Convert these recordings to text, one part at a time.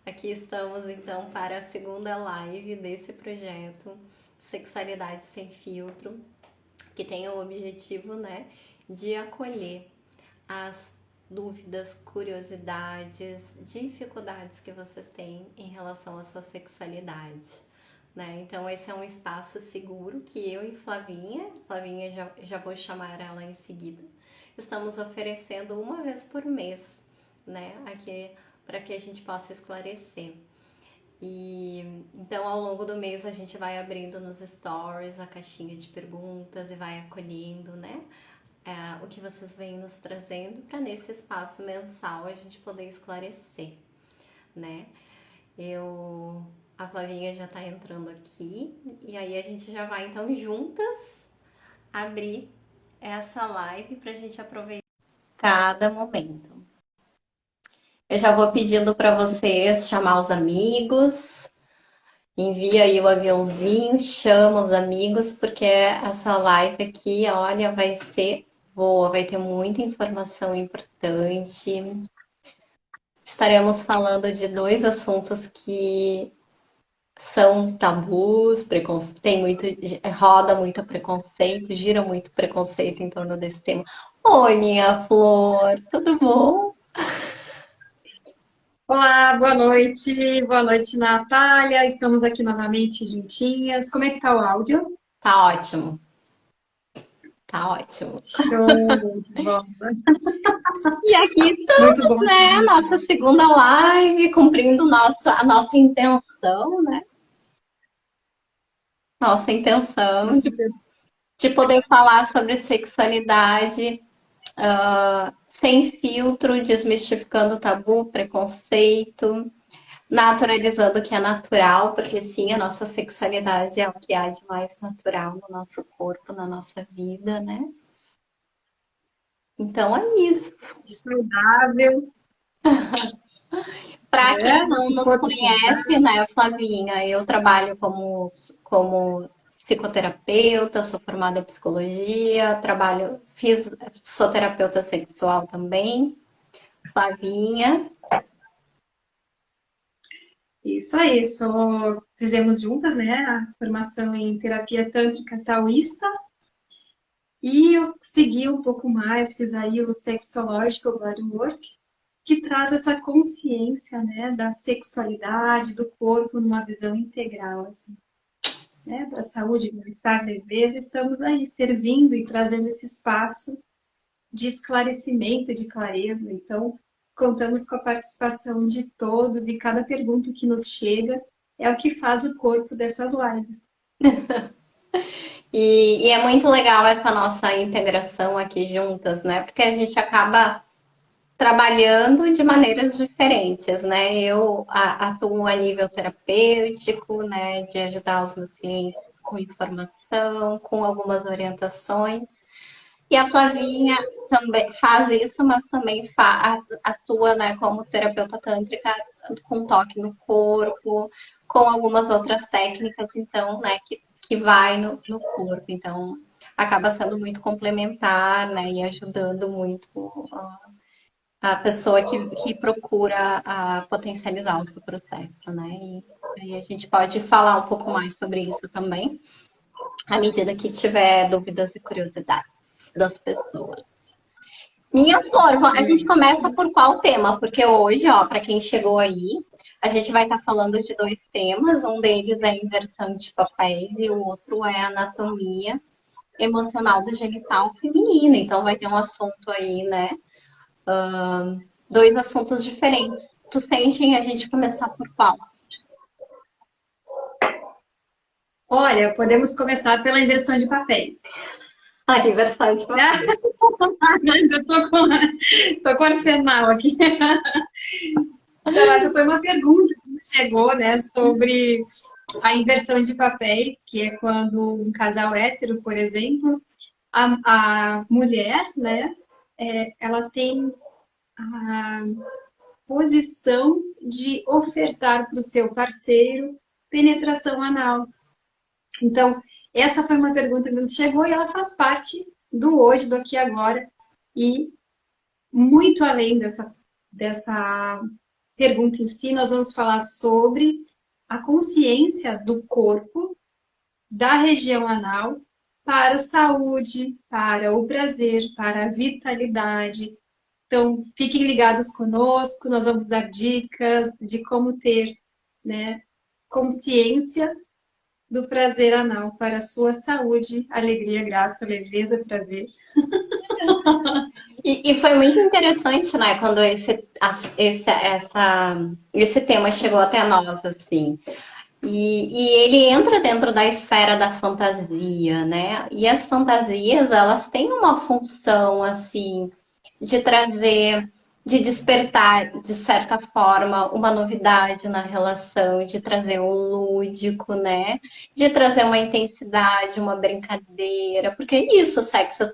Aqui estamos então para a segunda live desse projeto Sexualidade Sem Filtro, que tem o objetivo, né, de acolher as dúvidas, curiosidades, dificuldades que vocês têm em relação à sua sexualidade, né? Então esse é um espaço seguro que eu e Flavinha já vou chamar ela em seguida, estamos oferecendo uma vez por mês, né? Aqui para que a gente possa esclarecer. E então ao longo do mês a gente vai abrindo nos stories a caixinha de perguntas e vai acolhendo, né? O que vocês vêm nos trazendo para nesse espaço mensal a gente poder esclarecer, né? A Flavinha já tá entrando aqui e aí a gente já vai então juntas abrir essa live pra gente aproveitar cada momento. Eu já vou pedindo para vocês chamar os amigos, envia aí o aviãozinho, chama os amigos, porque essa live aqui, olha, vai ser boa, vai ter muita informação importante. Estaremos falando de dois assuntos que são tabus, tem muito, roda muito preconceito, gira muito preconceito em torno desse tema. Oi, minha flor, tudo bom? Olá, boa noite, Natália. Estamos aqui novamente juntinhas. Como é que tá o áudio? Tá ótimo, tá ótimo. Show de bola. E aqui Muito estamos, bom né? estarmos Nossa juntos. segunda live, cumprindo a nossa intenção, né? Nossa intenção Nosso de poder falar sobre sexualidade sem filtro, desmistificando tabu, preconceito, naturalizando o que é natural, porque sim, a nossa sexualidade é o que há de mais natural no nosso corpo, na nossa vida, né? Então é isso. saudável, Para quem né? não Nosso nos corpo conhece, saudável. né, Flavinha, eu trabalho como psicoterapeuta, sou formada em psicologia, sou terapeuta sexual também, Flavinha. Isso aí, fizemos juntas, né? A formação em terapia tântrica taoísta. E eu segui um pouco mais, fiz aí o Sexological Bodywork, que traz essa consciência, né, da sexualidade, do corpo numa visão integral, assim, né, para a saúde e bem-estar da beleza, estamos aí servindo e trazendo esse espaço de esclarecimento, de clareza. Então, contamos com a participação de todos e cada pergunta que nos chega é o que faz o corpo dessas lives. E é muito legal essa nossa integração aqui juntas, né? Porque a gente acaba trabalhando de maneiras diferentes, né? Atuo a nível terapêutico, né? De ajudar os meus clientes com informação, com algumas orientações. E a Flavinha também faz isso, mas também atua, né, como terapeuta tântrica com toque no corpo, com algumas outras técnicas, então, né, que vai no corpo. Então, acaba sendo muito complementar, né, e ajudando muito a pessoa que procura potencializar o seu processo, né. E aí a gente pode falar um pouco mais sobre isso também, à medida que tiver dúvidas e curiosidades das pessoas. Minha flor, a gente Isso. começa por qual tema? Porque hoje, ó, para quem chegou aí, a gente vai estar falando de dois temas. Um deles é inversão de papéis e o outro é anatomia emocional do genital feminino. Então vai ter um assunto aí, né? Dois assuntos diferentes. Tu sente a gente começar por qual? Olha, podemos começar pela inversão de papéis. A inversão de papéis. Já tô com arsenal aqui. Então, essa foi uma pergunta que nos chegou, né, sobre a inversão de papéis, que é quando um casal hétero, por exemplo, a mulher, né, ela tem a posição de ofertar para o seu parceiro penetração anal. Então, essa foi uma pergunta que nos chegou e ela faz parte do hoje, do aqui e agora, e muito além dessa pergunta em si, nós vamos falar sobre a consciência do corpo, da região anal, para a saúde, para o prazer, para a vitalidade. Então, fiquem ligados conosco, nós vamos dar dicas de como ter, né, consciência do prazer anal para a sua saúde, alegria, graça, leveza, prazer. E foi muito interessante, né, quando esse tema chegou até nós, assim. E ele entra dentro da esfera da fantasia, né? E as fantasias, elas têm uma função, assim, de trazer, de despertar, de certa forma, uma novidade na relação, de trazer um lúdico, né? De trazer uma intensidade, uma brincadeira, porque é isso, o sexo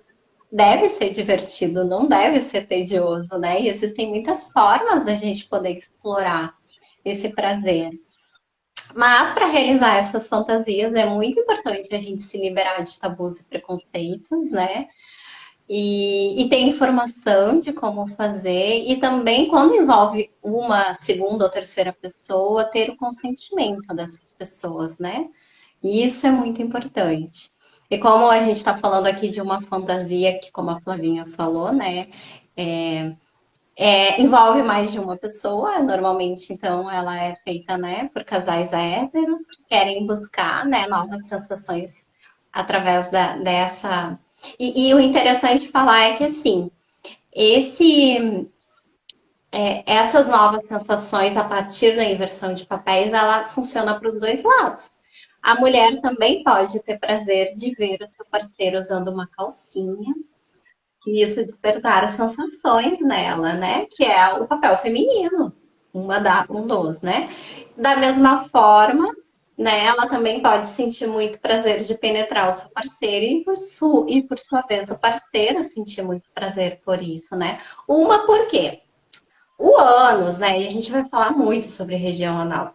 deve ser divertido, não deve ser tedioso, né? E existem muitas formas da gente poder explorar esse prazer. Mas para realizar essas fantasias é muito importante a gente se liberar de tabus e preconceitos, né? E ter informação de como fazer, e também, quando envolve uma segunda ou terceira pessoa, ter o consentimento dessas pessoas, né? E isso é muito importante. E como a gente está falando aqui de uma fantasia que, como a Flavinha falou, né? Envolve mais de uma pessoa, normalmente, então, ela é feita, né, por casais héteros que querem buscar, né, novas sensações através dessa. E o interessante de falar é que, assim, esse, essas novas sensações a partir da inversão de papéis, ela funciona para os dois lados. A mulher também pode ter prazer de ver o seu parceiro usando uma calcinha, e isso despertar sensações nela, né? Que é o papel feminino, um dos, né? Da mesma forma, né? Ela também pode sentir muito prazer de penetrar o seu parceiro e por sua vez o parceiro sentir muito prazer por isso, né? Uma por quê? O ânus, né? E a gente vai falar muito sobre região anal.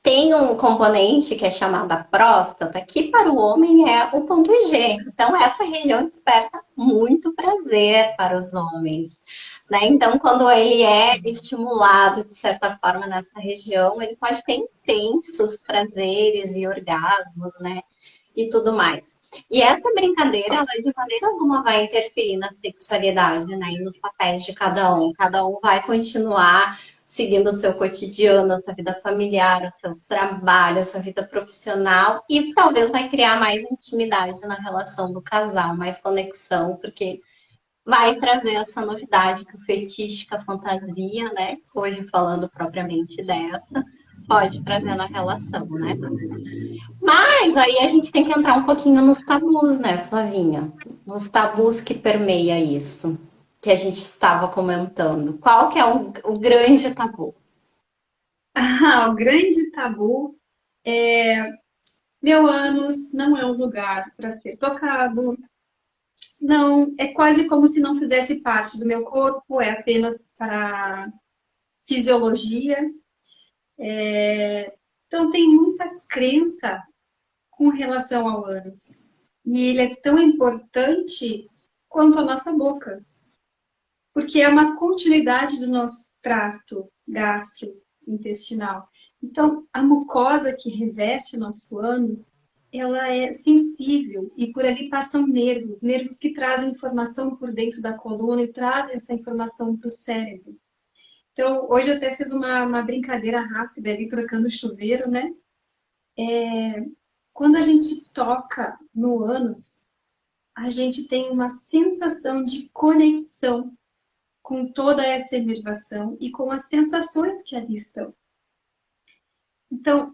Tem um componente que é chamado próstata, que para o homem é o ponto G. Então, essa região desperta muito prazer para os homens. Né? Então, quando ele é estimulado, de certa forma, nessa região, ele pode ter intensos prazeres e orgasmos, né? E tudo mais. E essa brincadeira, ela de maneira alguma vai interferir na sexualidade, né? E nos papéis de cada um. Cada um vai continuar seguindo o seu cotidiano, a sua vida familiar, o seu trabalho, a sua vida profissional, e talvez vai criar mais intimidade na relação do casal, mais conexão, porque vai trazer essa novidade que o fetiche, que a fantasia, né? Hoje falando propriamente dessa, pode trazer na relação, né? Mas aí a gente tem que entrar um pouquinho nos tabus, né, Flavinha? Nos tabus que permeia isso, que a gente estava comentando. Qual que é o grande tabu? Ah, o grande tabu é meu ânus não é um lugar para ser tocado. Não, é quase como se não fizesse parte do meu corpo, é apenas para fisiologia. Então tem muita crença com relação ao ânus. E ele é tão importante quanto a nossa boca, porque é uma continuidade do nosso trato gastrointestinal. Então, a mucosa que reveste o nosso ânus, ela é sensível e por ali passam nervos, nervos que trazem informação por dentro da coluna e trazem essa informação para o cérebro. Então, hoje eu até fiz uma brincadeira rápida ali, trocando o chuveiro, né? Quando a gente toca no ânus, a gente tem uma sensação de conexão com toda essa inervação e com as sensações que ali estão. Então,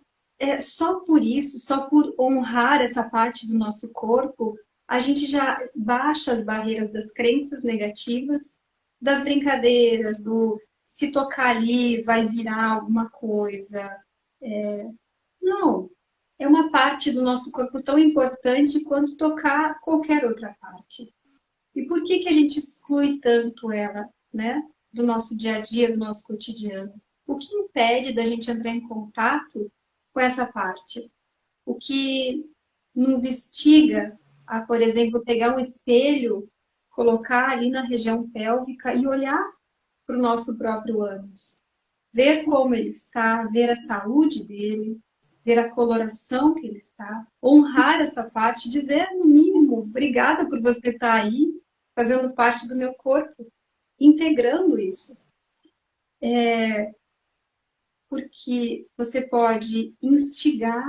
só por isso, só por honrar essa parte do nosso corpo, a gente já baixa as barreiras das crenças negativas, das brincadeiras, do se tocar ali vai virar alguma coisa. Não, é uma parte do nosso corpo tão importante quanto tocar qualquer outra parte. E por que que a gente exclui tanto ela, né? Do nosso dia a dia, do nosso cotidiano? O que impede da gente entrar em contato com essa parte? O que nos instiga a, por exemplo, pegar um espelho, colocar ali na região pélvica e olhar para o nosso próprio ânus? ver como ele está, ver a saúde dele, ver a coloração que ele está, honrar essa parte, dizer no mínimo, obrigada por você estar aí, fazendo parte do meu corpo, integrando isso. Porque você pode instigar,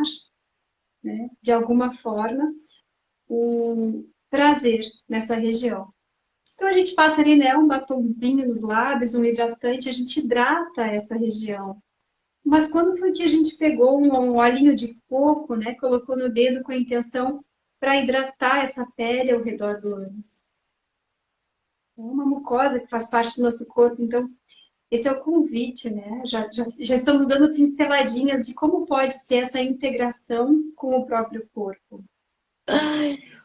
né, de alguma forma, um prazer nessa região. Então a gente passa ali, né, um batonzinho nos lábios, um hidratante, a gente hidrata essa região. Mas quando foi que a gente pegou um olhinho de coco, né, colocou no dedo com a intenção para hidratar essa pele ao redor do ânus? É uma mucosa que faz parte do nosso corpo, então esse é o convite, né? Já estamos dando pinceladinhas de como pode ser essa integração com o próprio corpo.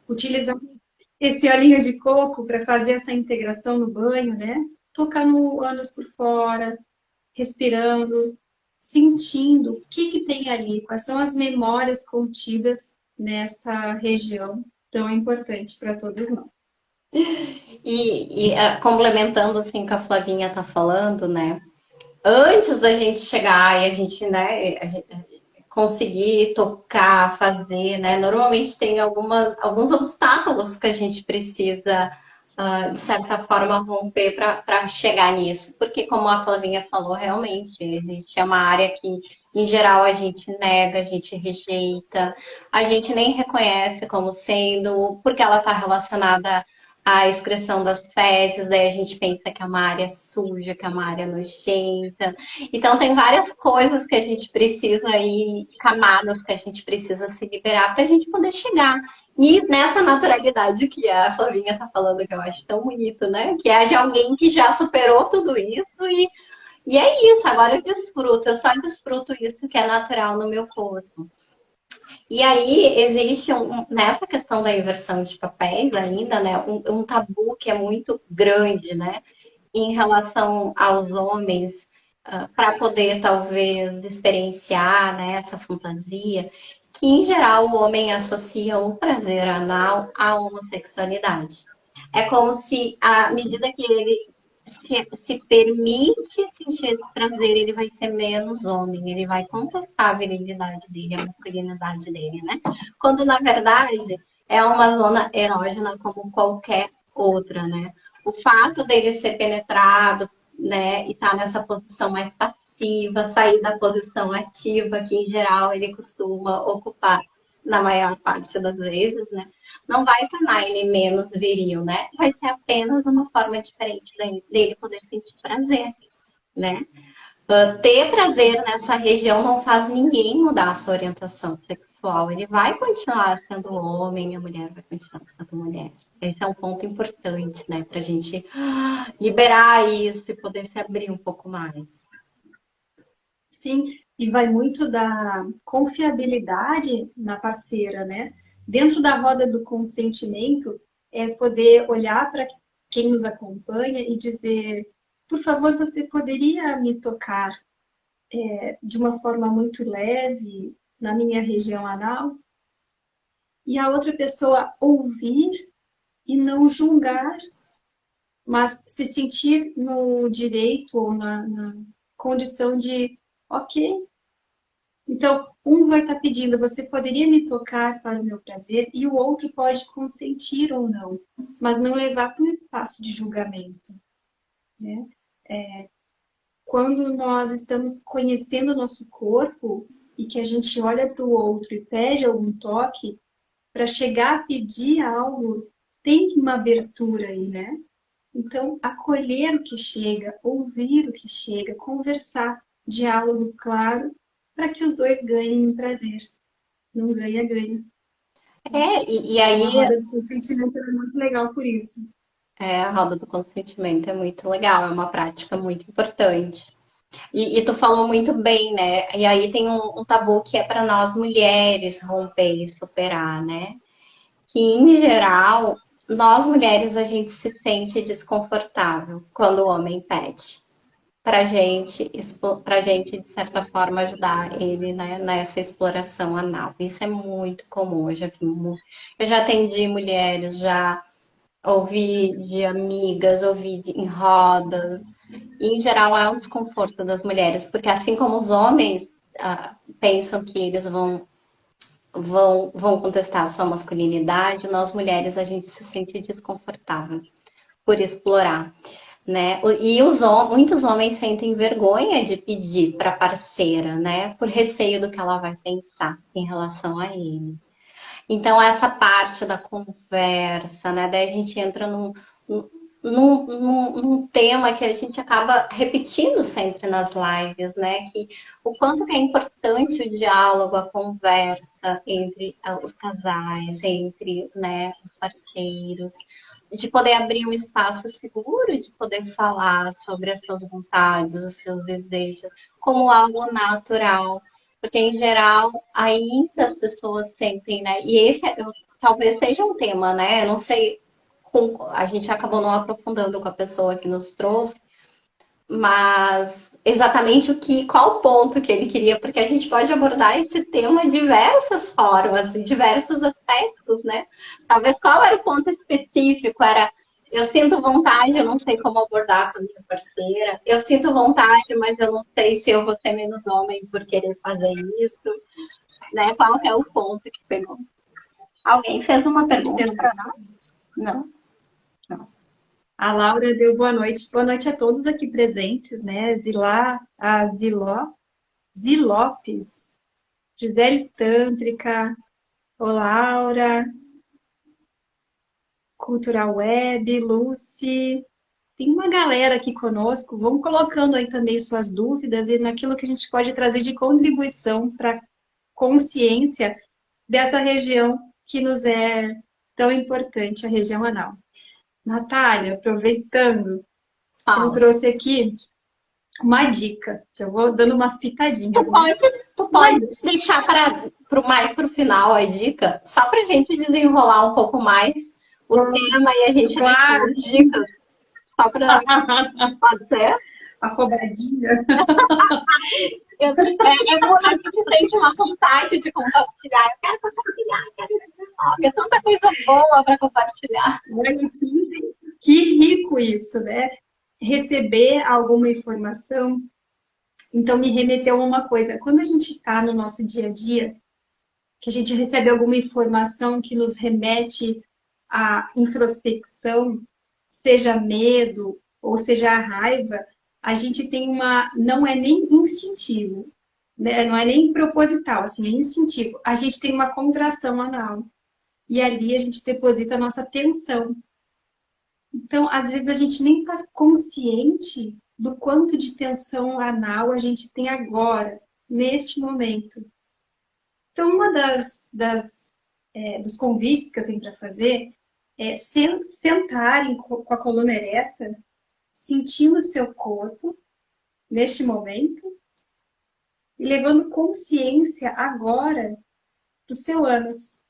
Utilizar esse olhinho de coco para fazer essa integração no banho, né? Tocar no ânus por fora, respirando, sentindo o que que tem ali, quais são as memórias contidas nessa região tão importante para todos nós. Complementando assim que a Flavinha tá falando, né? Antes da gente chegar e a gente, né, conseguir tocar, fazer, né? Normalmente tem alguns obstáculos que a gente precisa, de certa forma, romper para chegar nisso. Porque, como a Flavinha falou, realmente existe uma área que, em geral, a gente nega, a gente rejeita, a gente nem reconhece como sendo, porque ela está relacionada à excreção das fezes, daí a gente pensa que é uma área suja, que é uma área nojenta. Então, tem várias coisas que a gente precisa aí, camadas que a gente precisa se liberar para a gente poder chegar. E nessa naturalidade que a Flavinha tá falando, que eu acho tão bonito, né? Que é de alguém que já superou tudo isso e é isso, agora eu só desfruto isso que é natural no meu corpo. E aí existe nessa questão da inversão de papéis ainda, né? Um tabu que é muito grande, né? Em relação aos homens, para poder talvez experienciar, né, essa fantasia, que em geral o homem associa o prazer anal à homossexualidade. É como se, à medida que ele se permite sentir esse prazer, ele vai ser menos homem, ele vai contestar a virilidade dele, a masculinidade dele, né? Quando na verdade é uma zona erógena como qualquer outra, né? O fato dele ser penetrado, né, e estar nessa posição mais passiva, sair da posição ativa, que em geral ele costuma ocupar na maior parte das vezes, né, não vai tornar ele menos viril, né? Vai ser apenas uma forma diferente dele poder sentir prazer, né? Ter prazer nessa região não faz ninguém mudar a sua orientação sexual. Ele vai continuar sendo homem, a mulher vai continuar sendo mulher. Esse é um ponto importante, né? Pra gente liberar isso e poder se abrir um pouco mais. Sim, e vai muito da confiabilidade na parceira, né? Dentro da roda do consentimento, é poder olhar para quem nos acompanha e dizer, por favor, você poderia me tocar de uma forma muito leve na minha região anal? E a outra pessoa ouvir e não julgar, mas se sentir no direito ou na condição de, ok. Então, um vai estar pedindo, você poderia me tocar para o meu prazer, e o outro pode consentir ou não, mas não levar para um espaço de julgamento, né? Quando nós estamos conhecendo o nosso corpo e que a gente olha para o outro e pede algum toque, para chegar a pedir algo, tem uma abertura aí, né? Então, acolher o que chega, ouvir o que chega, conversar, diálogo claro, para que os dois ganhem em prazer. Não ganha-ganha. E Então, aí a roda do consentimento é muito legal por isso. a roda do consentimento é muito legal, é uma prática muito importante. E tu falou muito bem, né? E aí tem um tabu que é para nós mulheres romper e superar, né? Que em geral, nós mulheres a gente se sente desconfortável quando o homem pede pra gente, de certa forma, ajudar ele, né, nessa exploração anal. Isso é muito comum. Eu já atendi mulheres, já ouvi de amigas, ouvi em rodas, E, em geral, é um desconforto das mulheres, porque assim como os homens pensam que eles vão contestar a sua masculinidade, nós mulheres a gente se sente desconfortável por explorar, né? E muitos homens sentem vergonha de pedir para parceira, né? Por receio do que ela vai pensar em relação a ele. Então, essa parte da conversa, né? Daí a gente entra num tema que a gente acaba repetindo sempre nas lives, né? Que o quanto que é importante o diálogo, a conversa entre os casais, entre, né, os parceiros, de poder abrir um espaço seguro, de poder falar sobre as suas vontades, os seus desejos, como algo natural. Porque, em geral, ainda as pessoas sentem, né? E esse talvez seja um tema, né? Eu não sei, a gente acabou não aprofundando com a pessoa que nos trouxe, mas exatamente qual o ponto que ele queria, porque a gente pode abordar esse tema de diversas formas, em diversos aspectos, né? Talvez qual era o ponto específico? Era eu sinto vontade, eu não sei como abordar com a minha parceira. Eu sinto vontade, mas eu não sei se eu vou ser menos homem por querer fazer isso, né? Qual é o ponto que pegou? Alguém fez uma pergunta para nós? Não, não. A Laura deu boa noite. Boa noite a todos aqui presentes, né? A Zilopes, Gisele Tântrica, ô Laura, Cultural Web, Lucy. Tem uma galera aqui conosco. Vão colocando aí também suas dúvidas e naquilo que a gente pode trazer de contribuição para consciência dessa região que nos é tão importante, a região anal. Natália, aproveitando, eu Fala. trouxe aqui uma dica. Eu vou dando umas pitadinhas, Tu né? pode, tu pode Mas, deixar mais para o final a dica, só para a gente desenrolar um pouco mais o tema e a gente deixar claro, as dicas, só para pode ser. afobadinha. Quando a gente sente uma vontade de compartilhar. Eu quero compartilhar, é tanta coisa boa para compartilhar. Olha que rico isso, né? Receber alguma informação. Então, me remeteu a uma coisa. Quando a gente está no nosso dia a dia, que a gente recebe alguma informação que nos remete à introspecção, seja medo ou seja a raiva, a gente tem uma. Não é nem instintivo, né? Não é nem proposital, assim, é instintivo. A gente tem uma contração anal. E ali a gente deposita a nossa tensão. Então, às vezes, a gente nem está consciente do quanto de tensão anal a gente tem agora, neste momento. Então, uma dos convites que eu tenho para fazer é sentarem com a coluna ereta, sentindo o seu corpo neste momento e levando consciência agora do seu ânus.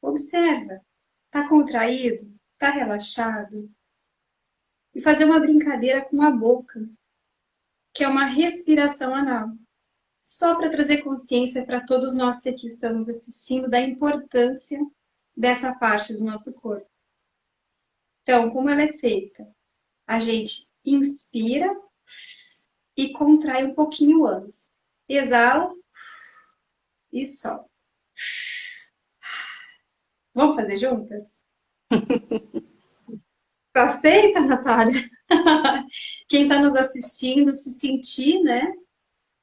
Observa, está contraído? Está relaxado? E fazer uma brincadeira com a boca, que é uma respiração anal. Só para trazer consciência para todos nós que aqui estamos assistindo da importância dessa parte do nosso corpo. Então, como ela é feita? A gente inspira e contrai um pouquinho o ânus. Exala e solta. Vamos fazer juntas? Aceita, Natália? Quem está nos assistindo, se sentir, né?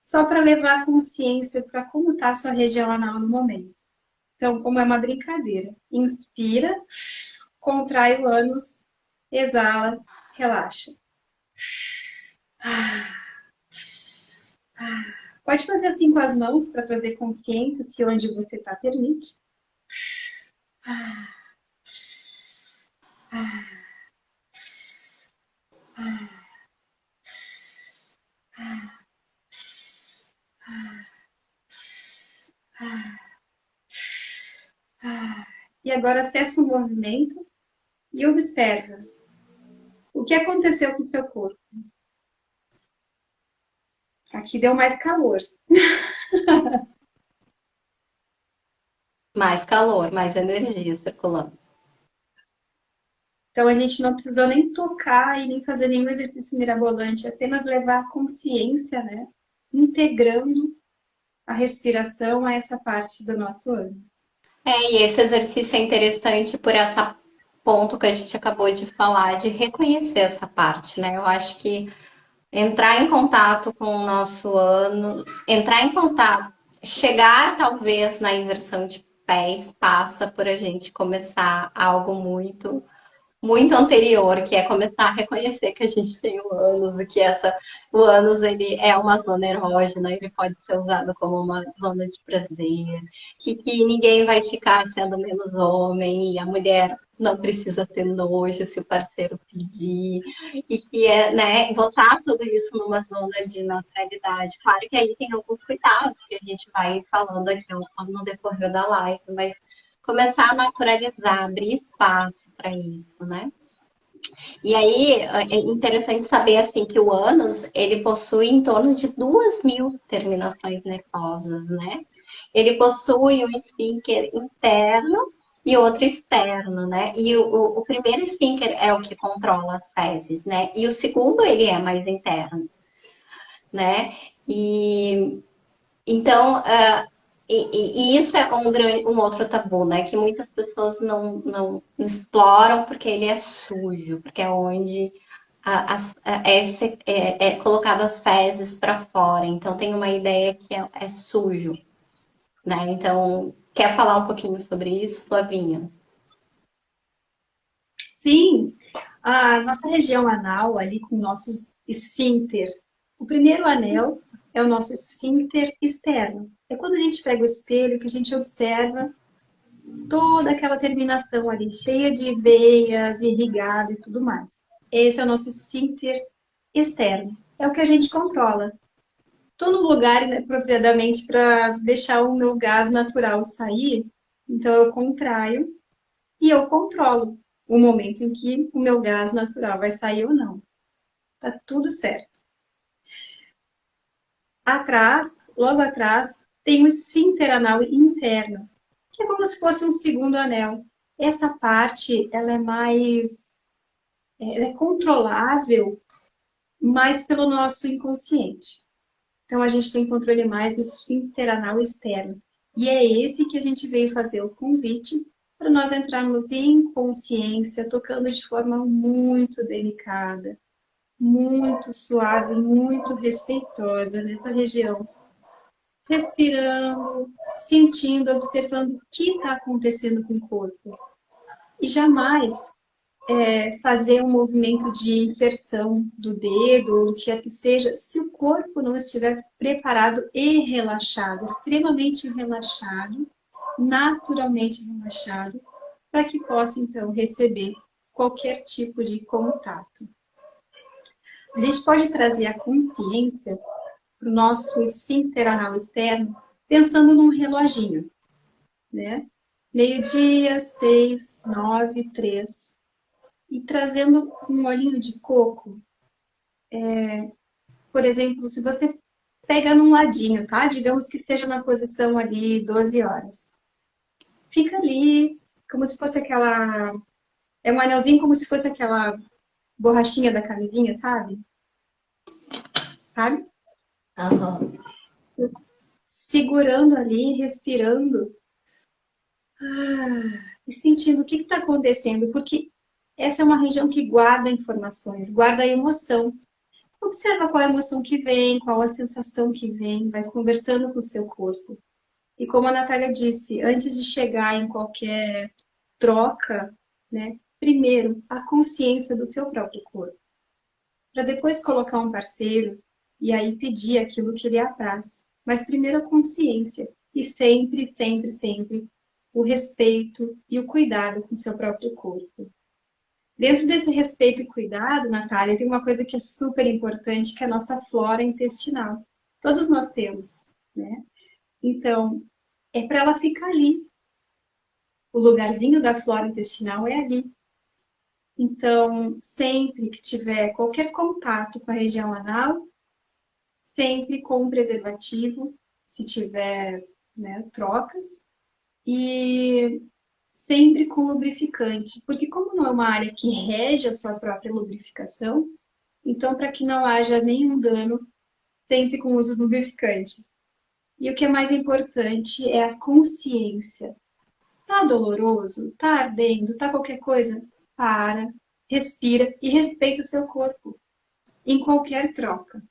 Só para levar consciência para como está a sua região anal no momento. Então, como é uma brincadeira, inspira, contrai o ânus, exala, relaxa. Pode fazer assim com as mãos para trazer consciência se onde você está permite. E agora acessa o movimento e observa o que aconteceu com o seu corpo. Aqui deu mais calor. Mais calor, mais energia circulando. Então, a gente não precisou nem tocar e nem fazer nenhum exercício mirabolante, apenas levar a consciência, né? Integrando a respiração a essa parte do nosso ânus. E esse exercício é interessante por essa ponto que a gente acabou de falar, de reconhecer essa parte, né? Eu acho que entrar em contato com o nosso ânus, entrar em contato, chegar talvez na inversão de pés, passa por a gente começar algo muito anterior, que é começar a reconhecer que a gente tem o ânus e que o ânus ele é uma zona erógena, ele pode ser usado como uma zona de prazer, e que ninguém vai ficar sendo menos homem, e a mulher não precisa ter nojo se o parceiro pedir, e que é, né, botar tudo isso numa zona de naturalidade. Claro que aí tem alguns cuidados que a gente vai falando aqui no decorrer da live, mas começar a naturalizar, abrir espaço para isso, né? E aí é interessante saber assim que o ânus ele possui em torno de 2.000 terminações nervosas, né? Ele possui um esfíncter interno e outro externo, né? E o primeiro esfíncter é o que controla as fezes, né? E o segundo ele é mais interno, né? E então e isso é um outro tabu, né? Que muitas pessoas não exploram porque ele é sujo, porque é onde é colocado as fezes para fora. Então tem uma ideia que é sujo, né? Então, quer falar um pouquinho sobre isso, Flavinha? Sim, a nossa região anal, ali com nossos esfíncter, o primeiro anel é o nosso esfíncter externo. É quando a gente pega o espelho que a gente observa toda aquela terminação ali, cheia de veias, irrigado e tudo mais. Esse é o nosso esfíncter externo. É o que a gente controla. Estou no lugar inapropriadamente para deixar o meu gás natural sair, então eu contraio e eu controlo o momento em que o meu gás natural vai sair ou não. Tá tudo certo. Atrás, logo atrás, tem o esfíncter anal interno, que é como se fosse um segundo anel. Essa parte, ela é controlável mais pelo nosso inconsciente. Então, a gente tem controle mais do esfíncter anal externo. E é esse que a gente veio fazer o convite para nós entrarmos em consciência, tocando de forma muito delicada, muito suave, muito respeitosa nessa região. Respirando, sentindo, observando o que está acontecendo com o corpo. E jamais fazer um movimento de inserção do dedo, ou o que é que seja, se o corpo não estiver preparado e relaxado, extremamente relaxado, naturalmente relaxado, para que possa então receber qualquer tipo de contato. A gente pode trazer a consciência para o nosso esfíncter anal externo, pensando num reloginho, né? Meio-dia, 6, 9, 3. E trazendo um olhinho de coco, por exemplo, se você pega num ladinho, tá? Digamos que seja na posição ali 12 horas. Fica ali, como se fosse aquela. É um anelzinho como se fosse aquela borrachinha da camisinha, sabe? Sabe? Aham. Segurando ali, respirando e sentindo o que está acontecendo, porque essa é uma região que guarda informações, guarda a emoção. Observa qual a emoção que vem, qual a sensação que vem, vai conversando com o seu corpo. E como a Natália disse, antes de chegar em qualquer troca, né, primeiro a consciência do seu próprio corpo, para depois colocar um parceiro e aí pedir aquilo que lhe apraz. Mas primeiro a consciência e sempre, sempre, sempre o respeito e o cuidado com o seu próprio corpo. Dentro desse respeito e cuidado, Natália, tem uma coisa que é super importante, que é a nossa flora intestinal. Todos nós temos, né? Então, é para ela ficar ali. O lugarzinho da flora intestinal é ali. Então, sempre que tiver qualquer contato com a região anal, sempre com um preservativo, se tiver, né, trocas. E sempre com lubrificante, porque como não é uma área que rege a sua própria lubrificação, então para que não haja nenhum dano, sempre com uso do lubrificante. E o que é mais importante é a consciência. Tá doloroso? Tá ardendo? Tá qualquer coisa? Para, respira e respeita o seu corpo em qualquer troca.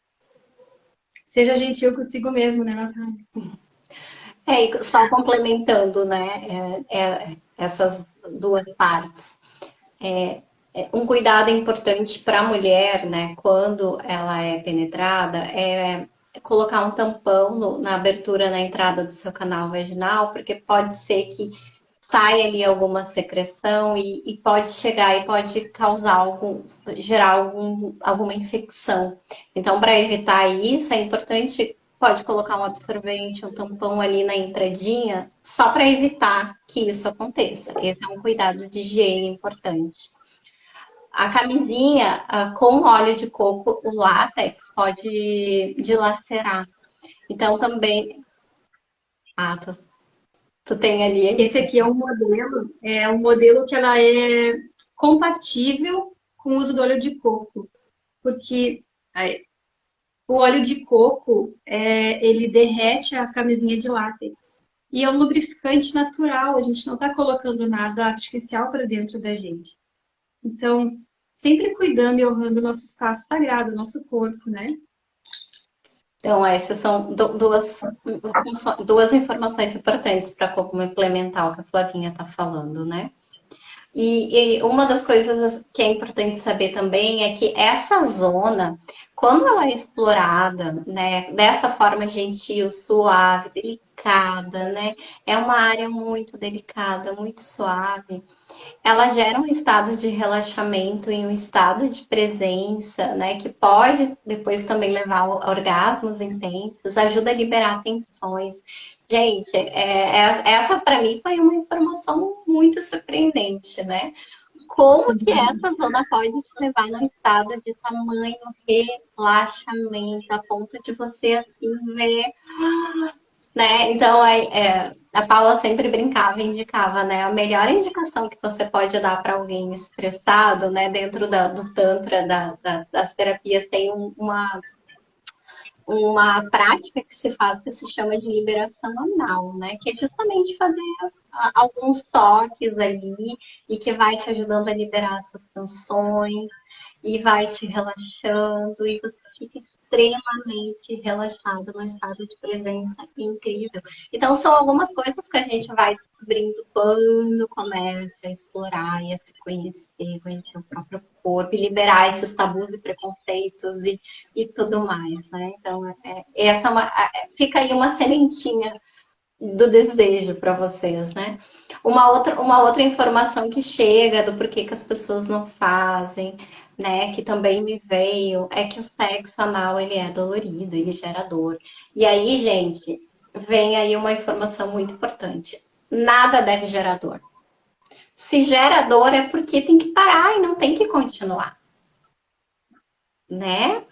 Seja gentil consigo mesmo, né, Natália? E só complementando, né, essas duas partes. Um cuidado importante para a mulher, né, quando ela é penetrada, é colocar um tampão na abertura, na entrada do seu canal vaginal, porque pode ser que saia ali alguma secreção e pode chegar e pode causar gerar alguma infecção. Então, para evitar isso, é importante, pode colocar um absorvente, um tampão ali na entradinha, só para evitar que isso aconteça. Esse é um cuidado de higiene importante. A camisinha com óleo de coco, o látex, pode dilacerar. Então, também. Ah, tu tem ali. Esse aqui é um modelo que ela é compatível com o uso do óleo de coco, porque aí, o óleo de coco, ele derrete a camisinha de látex. E é um lubrificante natural, a gente não está colocando nada artificial para dentro da gente. Então, sempre cuidando e honrando o nosso espaço sagrado, o nosso corpo, né? Então, essas são duas informações importantes para complementar o que a Flavinha está falando, né? E uma das coisas que é importante saber também é que essa zona, quando ela é explorada, né, dessa forma gentil, suave, delicada, né, é uma área muito delicada, muito suave. Ela gera um estado de relaxamento e um estado de presença, né? Que pode depois também levar a orgasmos intensos, ajuda a liberar tensões. Gente, essa para mim foi uma informação muito surpreendente, né? Como que essa zona pode te levar num estado de tamanho relaxamento, a ponto de você assim ver, né? Então, a Paula sempre brincava e indicava, né? A melhor indicação que você pode dar para alguém estressado, né? Dentro do Tantra, das terapias, tem uma prática que se faz que se chama de liberação anal, né? Que é justamente fazer alguns toques ali e que vai te ajudando a liberar essas tensões e vai te relaxando e você fica extremamente relaxado no estado de presença incrível. Então, são algumas coisas que a gente vai descobrindo quando começa a explorar e a se conhecer o próprio corpo e liberar esses tabus e preconceitos e tudo mais, né? Então, essa fica aí uma sementinha do desejo para vocês, né? Uma outra informação que chega do porquê que as pessoas não fazem, né? Que também me veio, é que o sexo anal ele é dolorido, ele gera dor. E aí, gente, vem aí uma informação muito importante. Nada deve gerar dor. Se gera dor é porque tem que parar e não tem que continuar, né?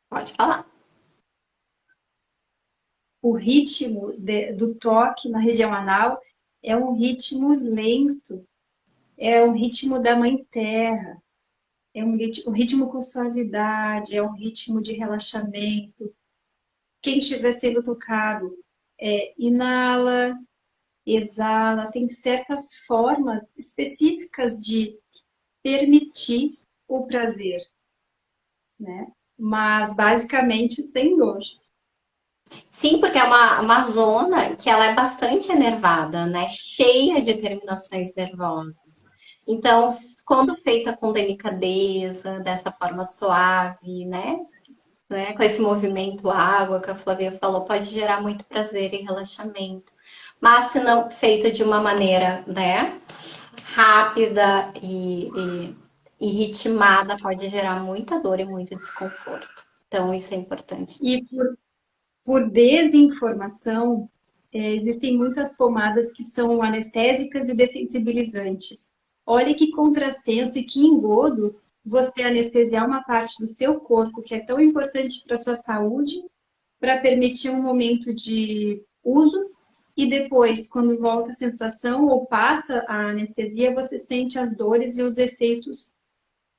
Pode falar. O ritmo do toque na região anal é um ritmo lento, é um ritmo da mãe terra, é um ritmo com suavidade, é um ritmo de relaxamento. Quem estiver sendo tocado, inala, exala, tem certas formas específicas de permitir o prazer, né? Mas basicamente sem dor. Sim, porque é uma zona que ela é bastante enervada, né? Cheia de terminações nervosas. Então, quando feita com delicadeza, dessa forma suave, né? Com esse movimento água que a Flavia falou, pode gerar muito prazer e relaxamento. Mas se não feita de uma maneira, né? Rápida e ritmada, pode gerar muita dor e muito desconforto. Então, isso é importante. E por desinformação, existem muitas pomadas que são anestésicas e dessensibilizantes. Olha que contrassenso e que engodo você anestesiar uma parte do seu corpo que é tão importante para a sua saúde, para permitir um momento de uso e depois, quando volta a sensação ou passa a anestesia, você sente as dores e os efeitos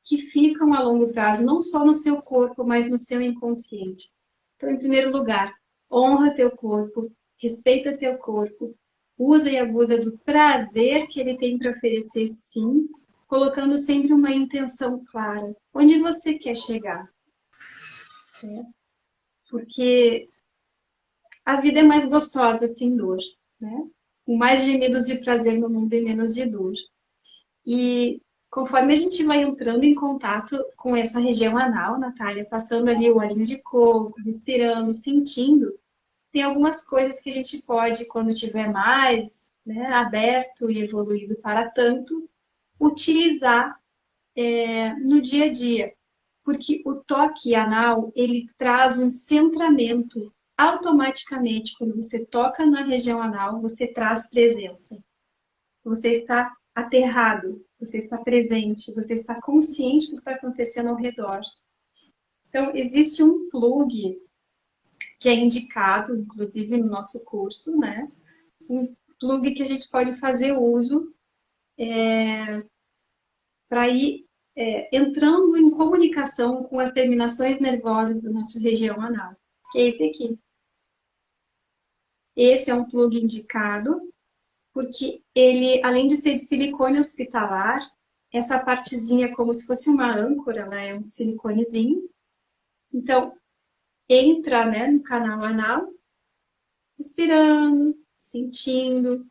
que ficam a longo prazo, não só no seu corpo, mas no seu inconsciente. Então, em primeiro lugar, honra teu corpo, respeita teu corpo, usa e abusa do prazer que ele tem para oferecer, sim, colocando sempre uma intenção clara. Onde você quer chegar? Né? Porque a vida é mais gostosa sem dor, né? Com mais gemidos de prazer no mundo e menos de dor. E conforme a gente vai entrando em contato com essa região anal, Natália, passando ali o olhinho de coco, respirando, sentindo, tem algumas coisas que a gente pode, quando tiver mais, né, aberto e evoluído para tanto, utilizar no dia a dia. Porque o toque anal, ele traz um centramento automaticamente. Quando você toca na região anal, você traz presença. Você está aterrado, você está presente, você está consciente do que está acontecendo ao redor. Então, existe um plug que é indicado, inclusive no nosso curso, né? Um plug que a gente pode fazer uso para ir entrando em comunicação com as terminações nervosas da nossa região anal, que é esse aqui. Esse é um plug indicado, porque ele, além de ser de silicone hospitalar, essa partezinha é como se fosse uma âncora, ela é um siliconezinho. Então, entra, né, no canal anal, respirando, sentindo,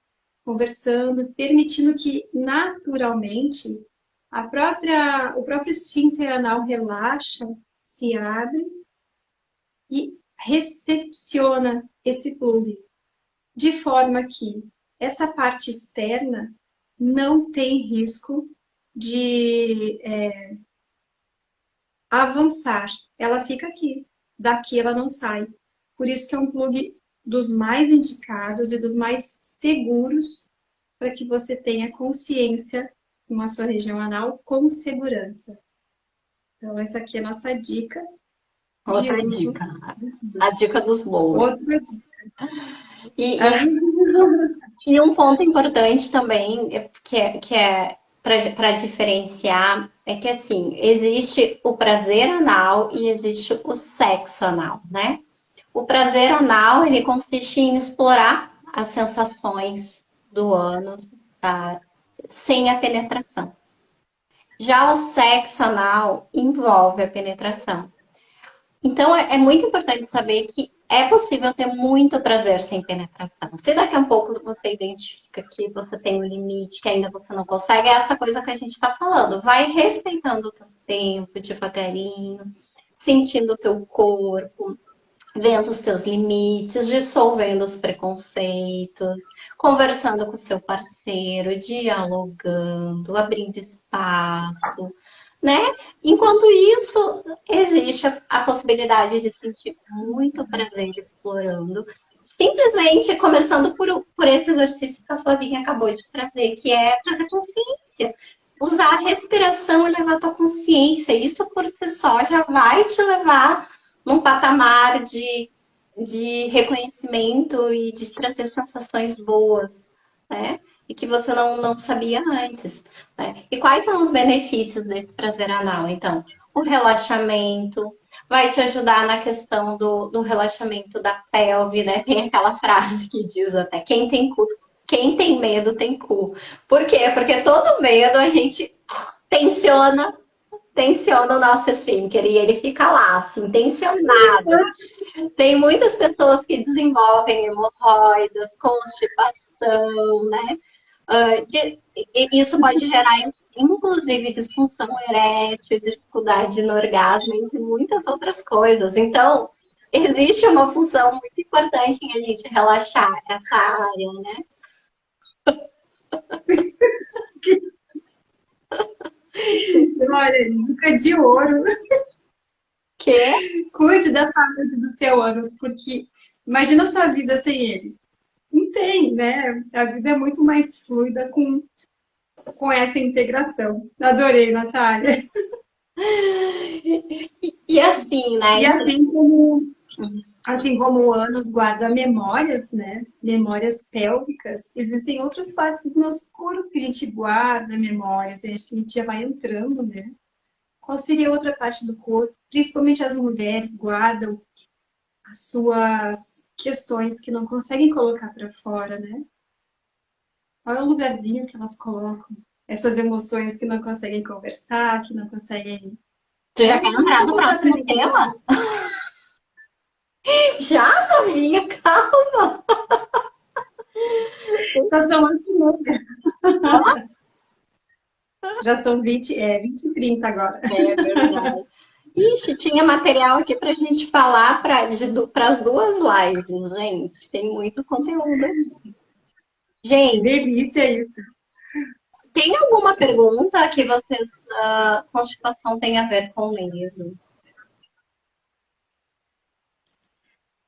conversando, permitindo que naturalmente o próprio esfíncter anal relaxa, se abre e recepciona esse plug, de forma que essa parte externa não tem risco de avançar. Ela fica aqui, daqui ela não sai. Por isso que é um plug dos mais indicados e dos mais seguros para que você tenha consciência com a sua região anal com segurança. Então, essa aqui é a nossa dica de Outra uso. dica. A dica dos louros. Outra dica. E, e um ponto importante também, que é para diferenciar, é que assim, existe o prazer anal e existe o sexo anal, né? O prazer anal, ele consiste em explorar as sensações do ânus, tá? Sem a penetração. Já o sexo anal envolve a penetração. Então, é muito importante saber que é possível ter muito prazer sem penetração. Se daqui a um pouco você identifica que você tem um limite, que ainda você não consegue, é essa coisa que a gente está falando. Vai respeitando o teu tempo, devagarinho, sentindo o teu corpo, vendo os teus limites, dissolvendo os preconceitos, conversando com o seu parceiro, dialogando, abrindo espaço, né? Enquanto isso, existe a possibilidade de sentir muito prazer explorando, simplesmente começando por esse exercício que a Flavinha acabou de trazer, que é trazer consciência. Usar a respiração e levar a tua consciência. Isso por si só já vai te levar num patamar de reconhecimento e de trazer sensações boas, né? E que você não sabia antes, né? E quais são os benefícios desse prazer anal? Então, o relaxamento vai te ajudar na questão do relaxamento da pelve, né? Tem aquela frase que diz até quem tem cu, quem tem medo tem cu. Por quê? Porque todo medo a gente tensiona o nosso esfíncter e ele fica lá, assim, tensionado. Tem muitas pessoas que desenvolvem hemorroidas, constipação, né? Isso pode gerar, inclusive, disfunção erétil, dificuldade no orgasmo, entre muitas outras coisas. Então, existe uma função muito importante em a gente relaxar essa área, né? Olha, dica de ouro. Que Cuide da saúde do seu ânus, porque imagina a sua vida sem ele. Não tem, né? A vida é muito mais fluida com essa integração. Adorei, Natália. e assim, né? E assim como Assim como o ânus guarda memórias, né? Memórias pélvicas, existem outras partes do nosso corpo que a gente guarda memórias, a gente já vai entrando, né? Qual seria outra parte do corpo? Principalmente as mulheres guardam as suas questões que não conseguem colocar para fora, né? Qual é o lugarzinho que elas colocam? Essas emoções que não conseguem conversar, que não conseguem. Tu já quer Não entrar no colocar pra próximo dentro. tema? Já, Flavinha? Calma. Já são 8h30. Já são 20h30 agora. É verdade. Ixi, tinha material aqui pra gente falar para as duas lives, gente. Tem muito conteúdo aqui. Que Gente, delícia isso. tem alguma pergunta que vocês, constipação tem a ver com medo?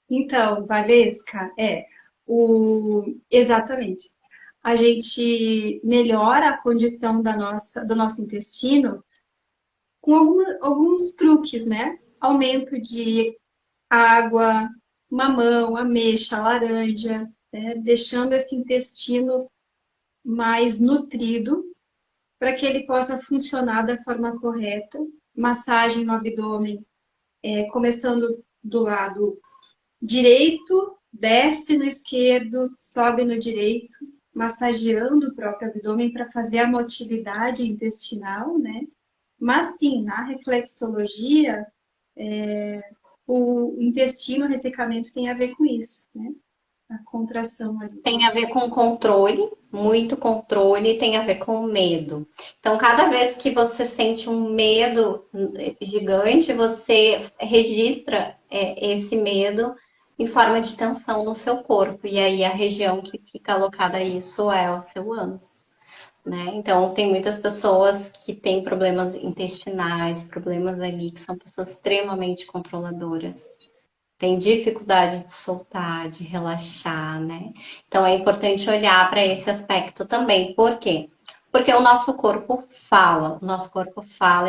Então, Valesca, exatamente. A gente melhora a condição do nosso intestino com alguns truques, né? Aumento de água, mamão, ameixa, laranja, né? Deixando esse intestino mais nutrido para que ele possa funcionar da forma correta. Massagem no abdômen, começando do lado direito, desce no esquerdo, sobe no direito, massageando o próprio abdômen para fazer a motilidade intestinal, né? Mas sim, na reflexologia, o intestino, o ressecamento tem a ver com isso, né? A contração ali. Tem a ver com controle, muito controle, tem a ver com medo. Então, cada vez que você sente um medo gigante, você registra esse medo em forma de tensão no seu corpo. E aí a região que fica alocada a isso é o seu ânus. Né? Então, tem muitas pessoas que têm problemas intestinais, problemas ali, que são pessoas extremamente controladoras. Tem dificuldade de soltar, de relaxar, né? Então, é importante olhar para esse aspecto também. Por quê? Porque o nosso corpo fala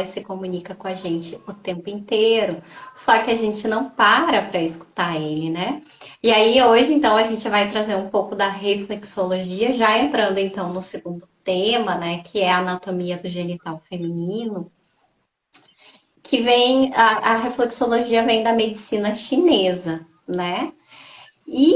e se comunica com a gente o tempo inteiro, só que a gente não para escutar ele, né? E aí hoje, então, a gente vai trazer um pouco da reflexologia, já entrando então no segundo tema, né, que é a anatomia do genital feminino, que vem, a reflexologia vem da medicina chinesa, né? E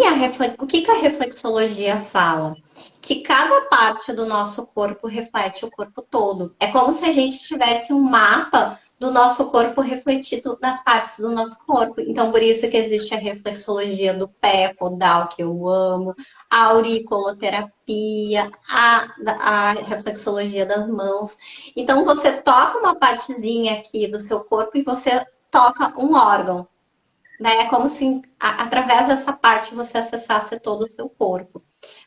o que a reflexologia fala? Que cada parte do nosso corpo reflete o corpo todo. É como se a gente tivesse um mapa do nosso corpo refletido nas partes do nosso corpo. Então, por isso que existe a reflexologia do pé podal, que eu amo, a auriculoterapia, a reflexologia das mãos. Então, você toca uma partezinha aqui do seu corpo e você toca um órgão, né? É como se através dessa parte você acessasse todo o seu corpo,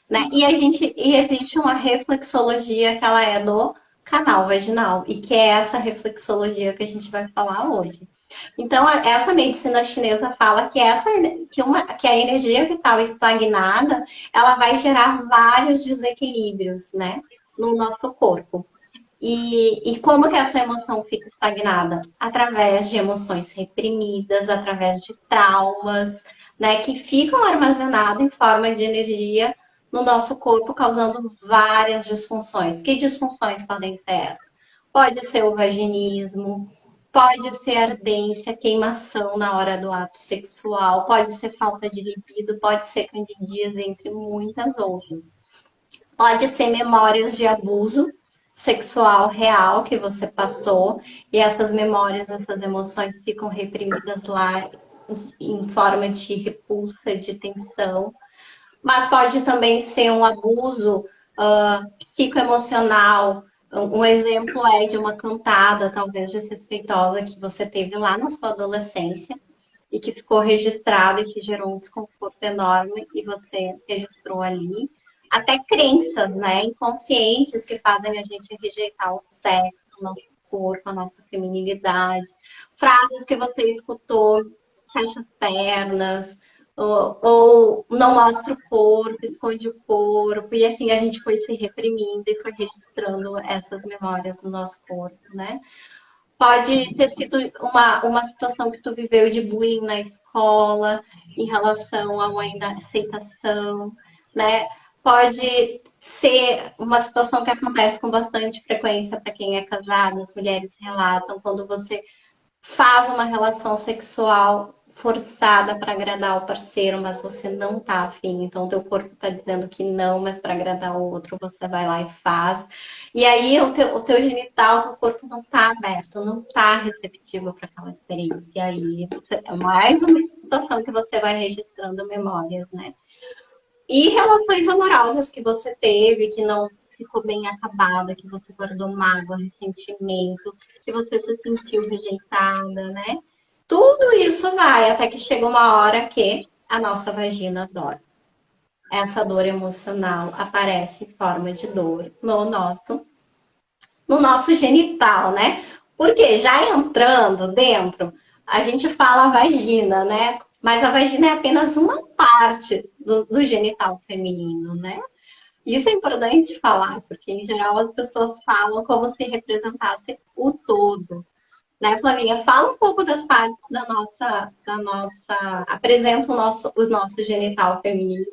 né? E existe uma reflexologia que ela é no canal vaginal e que é essa reflexologia que a gente vai falar hoje. Então, essa medicina chinesa fala que que a energia vital estagnada, ela vai gerar vários desequilíbrios, né, no nosso corpo. E como que essa emoção fica estagnada? Através de emoções reprimidas, através de traumas, né, que ficam armazenados em forma de energia no nosso corpo, causando várias disfunções. Que disfunções podem ser essas? Pode ser o vaginismo, pode ser ardência, queimação na hora do ato sexual, pode ser falta de libido, pode ser candidíase, entre muitas outras. Pode ser memórias de abuso sexual real que você passou e essas memórias, essas emoções ficam reprimidas lá em forma de repulsa, de tensão. Mas pode também ser um abuso psicoemocional. Um exemplo é de uma cantada, talvez desrespeitosa, que você teve lá na sua adolescência e que ficou registrado e que gerou um desconforto enorme e você registrou ali. Até crenças, né, inconscientes que fazem a gente rejeitar o sexo, o nosso corpo, a nossa feminilidade. Frases que você escutou, fecha as pernas, ou não mostra o corpo, esconde o corpo, e assim a gente foi se reprimindo e foi registrando essas memórias do nosso corpo, né? Pode ter sido uma situação que tu viveu de bullying na escola, em relação à mãe da aceitação, né? Pode ser uma situação que acontece com bastante frequência para quem é casado, as mulheres relatam, quando você faz uma relação sexual forçada para agradar o parceiro, mas você não tá afim, então o teu corpo tá dizendo que não, mas para agradar o outro você vai lá e faz. E aí o teu genital, o teu corpo não tá aberto, não tá receptivo para aquela experiência. E aí é mais uma situação que você vai registrando memórias, né? E relações amorosas que você teve, que não ficou bem acabada, que você guardou mágoa, ressentimento, que você se sentiu rejeitada, né? Tudo isso vai até que chega uma hora que a nossa vagina dói. Essa dor emocional aparece em forma de dor no nosso genital, né? Porque já entrando dentro, a gente fala vagina, né? Mas a vagina é apenas uma parte do genital feminino, né? Isso é importante falar, porque em geral as pessoas falam como se representasse o todo. Né, Flavinha? Fala um pouco das partes apresenta os nossos genital feminino.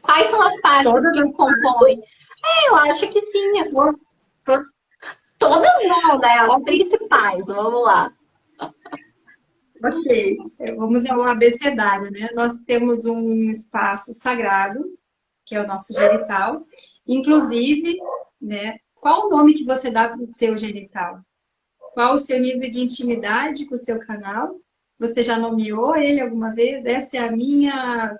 Quais são as partes Todas que as partes. compõem? Eu acho que sim. To- Todas não, né? As principais, vamos lá. Ok, vamos ao abecedário, né? Nós temos um espaço sagrado, que é o nosso genital. Inclusive, né? Qual o nome que você dá para o seu genital? Qual o seu nível de intimidade com o seu canal? Você já nomeou ele alguma vez? Essa é a minha.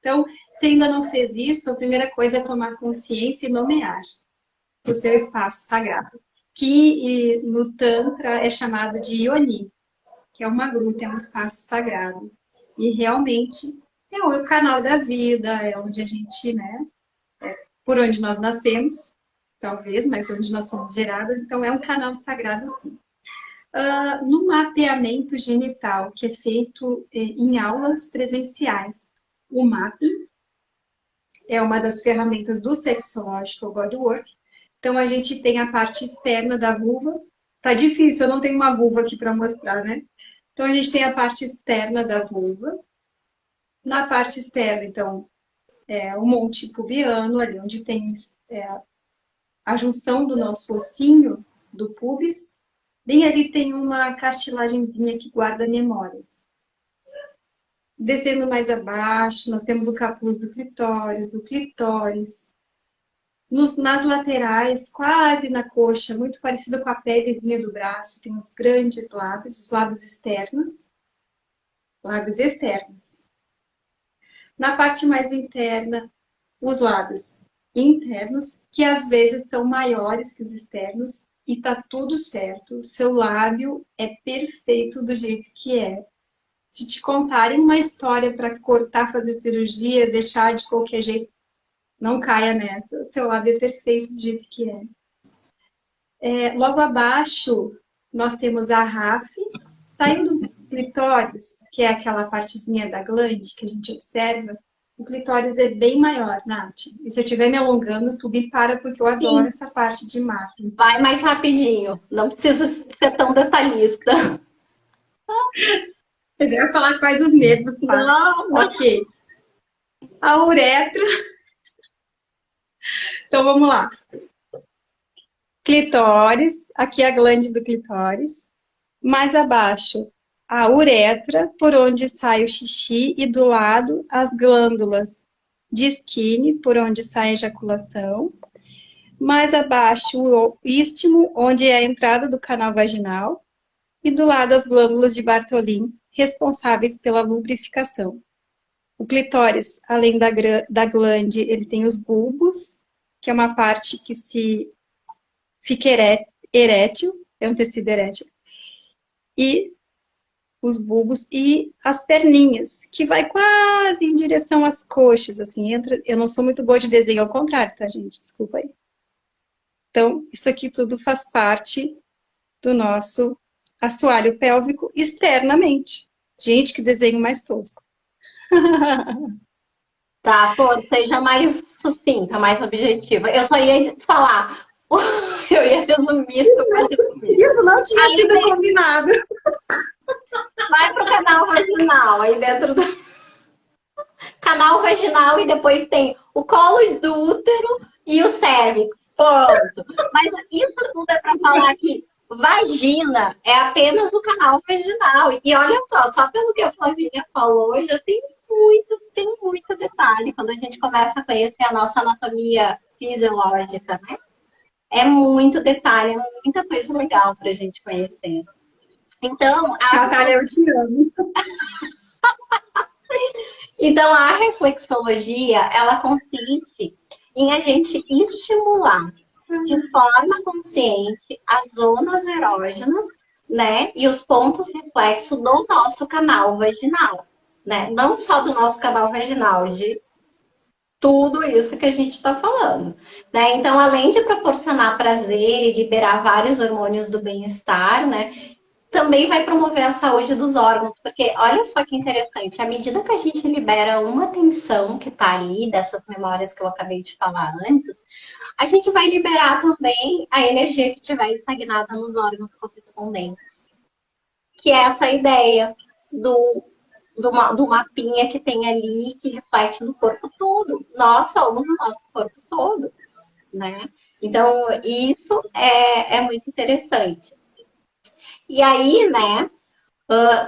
Então, se ainda não fez isso, a primeira coisa é tomar consciência e nomear o seu espaço sagrado, que no Tantra é chamado de Yoni, que é uma gruta, é um espaço sagrado. E realmente é o canal da vida, é onde a gente, né, por onde nós nascemos, talvez, mas onde nós somos gerados, então é um canal sagrado sim. No mapeamento genital, que é feito em aulas presenciais, o mapping é uma das ferramentas do Sexological Bodywork. Então, a gente tem a parte externa da vulva. Tá difícil, eu não tenho uma vulva aqui para mostrar, né? Então, a gente tem a parte externa da vulva. Na parte externa, então, é o monte pubiano, ali onde tem a junção do nosso ossinho, do pubis. Bem ali tem uma cartilagenzinha que guarda memórias. Descendo mais abaixo, nós temos o capuz do clitóris, o clitóris. Nas laterais, quase na coxa, muito parecido com a pelezinha do braço, tem os grandes lábios, os lábios externos. Lábios externos. Na parte mais interna, os lábios internos, que às vezes são maiores que os externos, e tá tudo certo. O seu lábio é perfeito do jeito que é. Se te contarem uma história para cortar, fazer cirurgia, deixar de qualquer jeito, não caia nessa. O seu lábio é perfeito do jeito que é. Logo abaixo, nós temos a RAF. Saiu do clitóris, que é aquela partezinha da glande que a gente observa, o clitóris é bem maior, Nath. E se eu estiver me alongando, tu me para, porque eu adoro Sim. essa parte de mapping. Vai mais rapidinho. Não preciso ser tão detalhista. Eu ia falar quais os nervos, tá? Não, não. Ok. A uretra. Então vamos lá. Clitóris, aqui é a glande do clitóris. Mais abaixo, a uretra, por onde sai o xixi, e do lado, as glândulas de Skinner, por onde sai a ejaculação. Mais abaixo, o istmo, onde é a entrada do canal vaginal. E do lado, as glândulas de Bartholin, responsáveis pela lubrificação. O clitóris, além da glande, ele tem os bulbos, que é uma parte que fica erétil, é um tecido erétil. E os bulbos e as perninhas, que vai quase em direção às coxas, assim, entra. Eu não sou muito boa de desenho ao contrário, tá, gente? Desculpa aí. Então, isso aqui tudo faz parte do nosso assoalho pélvico externamente. Gente, que desenho mais tosco. Tá, seja mais sucinta, mais objetiva. Eu só ia falar Eu ia resumir isso pra resumir. Isso não tinha sido combinado. Vai pro canal vaginal, aí dentro do canal vaginal e depois tem o colo do útero e o cérvix. Pronto. Mas isso tudo é para falar que vagina é apenas o canal vaginal. E olha só pelo que a Flavinha falou, já tem muito detalhe quando a gente começa a conhecer a nossa anatomia fisiológica, né? É muito detalhe, é muita coisa legal para a gente conhecer. Então, Natália, eu te amo. Então, a reflexologia, ela consiste em a gente estimular de forma consciente as zonas erógenas, né? E os pontos reflexos do nosso canal vaginal, né? Não só do nosso canal vaginal, de tudo isso que a gente está falando, né? Então, além de proporcionar prazer e liberar vários hormônios do bem-estar, né? Também vai promover a saúde dos órgãos, porque olha só que interessante, à medida que a gente libera uma tensão que está ali, dessas memórias que eu acabei de falar antes, a gente vai liberar também a energia que estiver estagnada nos órgãos correspondentes. Que é essa ideia do mapinha que tem ali, que reflete no corpo todo. Nós somos o nosso corpo todo, né? Então, isso é muito interessante. E aí, né,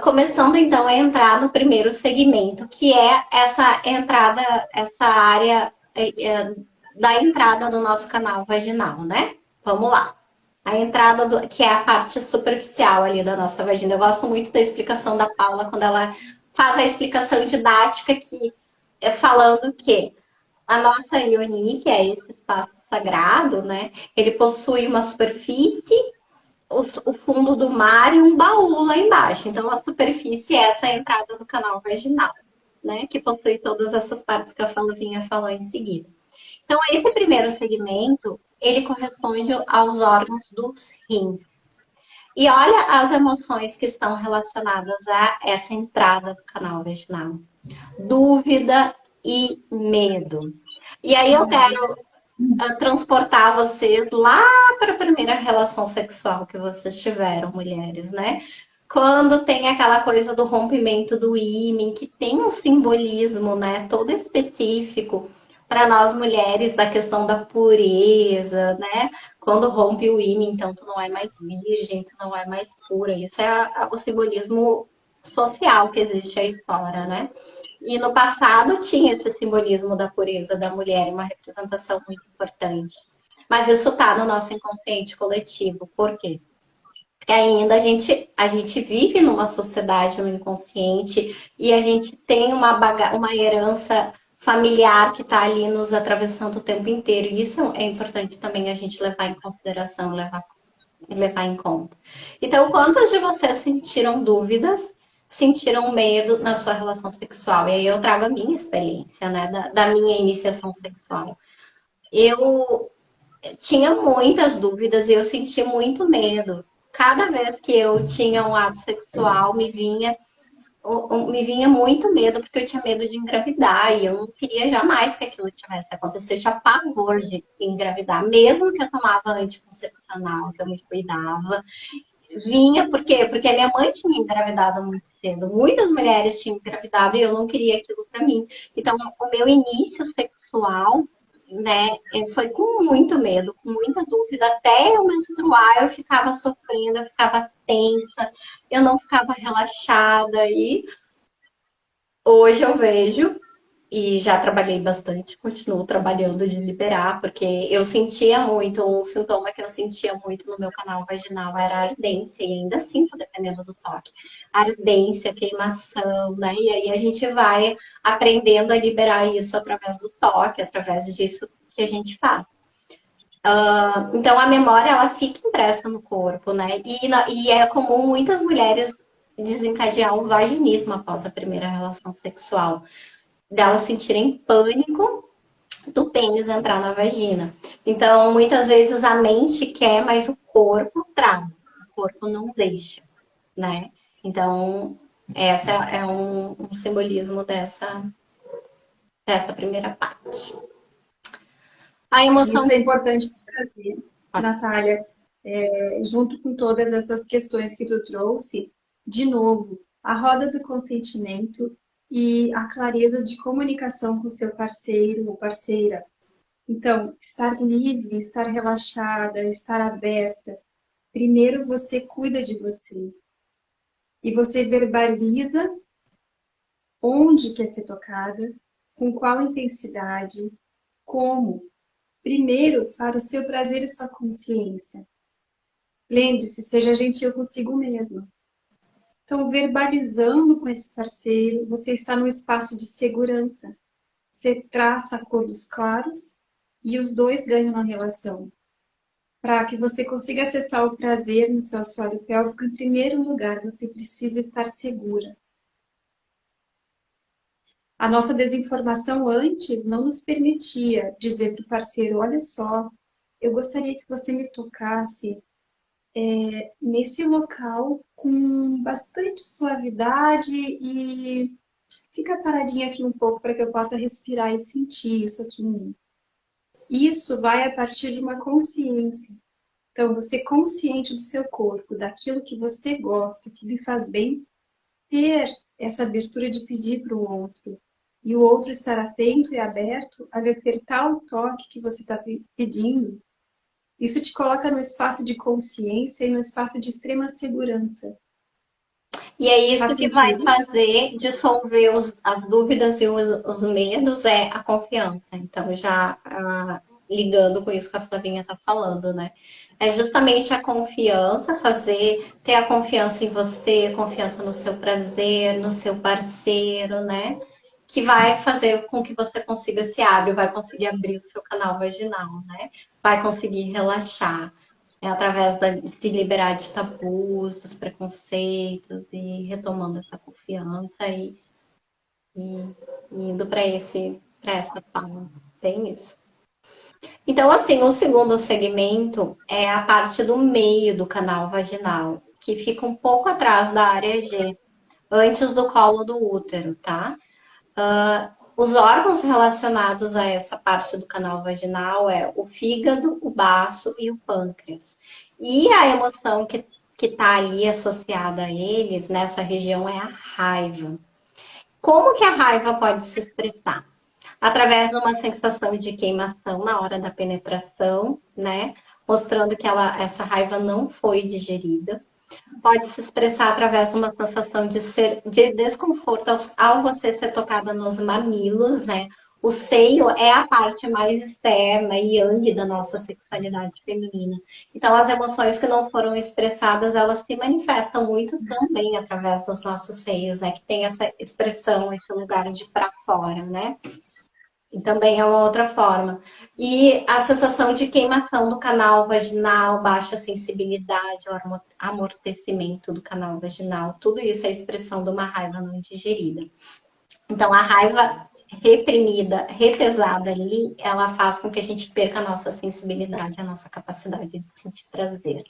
começando então a entrar no primeiro segmento, que é essa entrada, essa área da entrada do nosso canal vaginal, né? Vamos lá. A entrada que é a parte superficial ali da nossa vagina. Eu gosto muito da explicação da Paula quando ela faz a explicação didática que é falando que a nossa Ioni, que é esse espaço sagrado, né? Ele possui uma superfície, o fundo do mar e um baú lá embaixo. Então, a superfície é essa entrada do canal vaginal, né? Que possui todas essas partes que a Flavinha falou em seguida. Então, esse primeiro segmento, ele corresponde aos órgãos dos rins. E olha as emoções que estão relacionadas a essa entrada do canal vaginal. Dúvida e medo. E aí eu quero transportar vocês lá para a primeira relação sexual que vocês tiveram, mulheres, né? Quando tem aquela coisa do rompimento do ímen, que tem um simbolismo, né, todo específico para nós mulheres da questão da pureza, né? Quando rompe o ímen, então tu não é mais virgem, tu não é mais pura. Isso é o simbolismo social que existe aí fora, né? E no passado tinha esse simbolismo da pureza da mulher, uma representação muito importante. Mas isso está no nosso inconsciente coletivo. Por quê? Porque ainda a gente vive numa sociedade no inconsciente e a gente tem uma herança familiar que está ali nos atravessando o tempo inteiro. E isso é importante também a gente levar em consideração, levar em conta. Então, quantas de vocês sentiram dúvidas, sentiram medo na sua relação sexual? E aí eu trago a minha experiência, né, da minha iniciação sexual. Eu tinha muitas dúvidas e eu sentia muito medo. Cada vez que eu tinha um ato sexual, me vinha muito medo, porque eu tinha medo de engravidar e eu não queria jamais que aquilo tivesse acontecido. Eu tinha pavor de engravidar, mesmo que eu tomava anticoncepcional, que eu me cuidava. Vinha, por quê? Porque a minha mãe tinha engravidado muito cedo. Muitas mulheres tinham engravidado e eu não queria aquilo para mim. Então, o meu início sexual, né, foi com muito medo, com muita dúvida. Até eu menstruar, eu ficava sofrendo, eu ficava tensa, eu não ficava relaxada. E hoje eu vejo, e já trabalhei bastante, continuo trabalhando de liberar, porque eu sentia muito, um sintoma que eu sentia muito no meu canal vaginal era a ardência, e ainda sinto, dependendo do toque. Ardência, queimação, né? E aí a gente vai aprendendo a liberar isso através do toque, através disso que a gente faz. Então a memória ela fica impressa no corpo, né? E é comum muitas mulheres desencadear um vaginismo após a primeira relação sexual, delas sentirem pânico do pênis entrar na vagina. Então, muitas vezes a mente quer, mas o corpo trava, o corpo não deixa, né? Então, essa é um simbolismo dessa primeira parte. A emoção. Isso é importante trazer. Natália, junto com todas essas questões que tu trouxe, de novo, a roda do consentimento e a clareza de comunicação com seu parceiro ou parceira. Então, estar livre, estar relaxada, estar aberta. Primeiro você cuida de você e você verbaliza onde quer ser tocada, com qual intensidade, como. Primeiro, para o seu prazer e sua consciência. Lembre-se, seja gentil consigo mesmo. Então, verbalizando com esse parceiro, você está num espaço de segurança. Você traça acordos claros e os dois ganham na relação. Para que você consiga acessar o prazer no seu assoalho pélvico, em primeiro lugar, você precisa estar segura. A nossa desinformação antes não nos permitia dizer para o parceiro, olha só, eu gostaria que você me tocasse nesse local com bastante suavidade e fica paradinha aqui um pouco para que eu possa respirar e sentir isso aqui em mim. Isso vai a partir de uma consciência. Então, você consciente do seu corpo, daquilo que você gosta, que lhe faz bem, ter essa abertura de pedir para o outro. E o outro estar atento e aberto a acertar o toque que você está pedindo. Isso te coloca no espaço de consciência e no espaço de extrema segurança. E é isso Faz que vai sentido? fazer dissolver as dúvidas e os medos, é a confiança. Então, já ligando com isso que a Flavinha está falando, né? É justamente a confiança, ter a confiança em você, confiança no seu prazer, no seu parceiro, né? Que vai fazer com que você consiga se abrir, vai conseguir abrir o seu canal vaginal, né? Vai conseguir relaxar. É através de liberar de tabus, dos preconceitos e retomando essa confiança e indo para essa fala. Tem isso. Então, assim, o segundo segmento é a parte do meio do canal vaginal, que fica um pouco atrás da área G, antes do colo do útero, tá? Os órgãos relacionados a essa parte do canal vaginal é o fígado, o baço e o pâncreas. E a emoção que está ali associada a eles, nessa região, é a raiva. Como que a raiva pode se expressar? Através de uma sensação de queimação na hora da penetração, né? Mostrando que essa raiva não foi digerida. Pode se expressar através de uma sensação de desconforto ao você ser tocada nos mamilos, né? O seio é a parte mais externa e yang da nossa sexualidade feminina. Então, as emoções que não foram expressadas, elas se manifestam muito também através dos nossos seios, né? Que tem essa expressão, esse lugar de para fora, né? E também é uma outra forma. E a sensação de queimação do canal vaginal, baixa sensibilidade, o amortecimento do canal vaginal, tudo isso é expressão de uma raiva não digerida. Então, a raiva reprimida, retesada ali, ela faz com que a gente perca a nossa sensibilidade, a nossa capacidade de sentir prazer.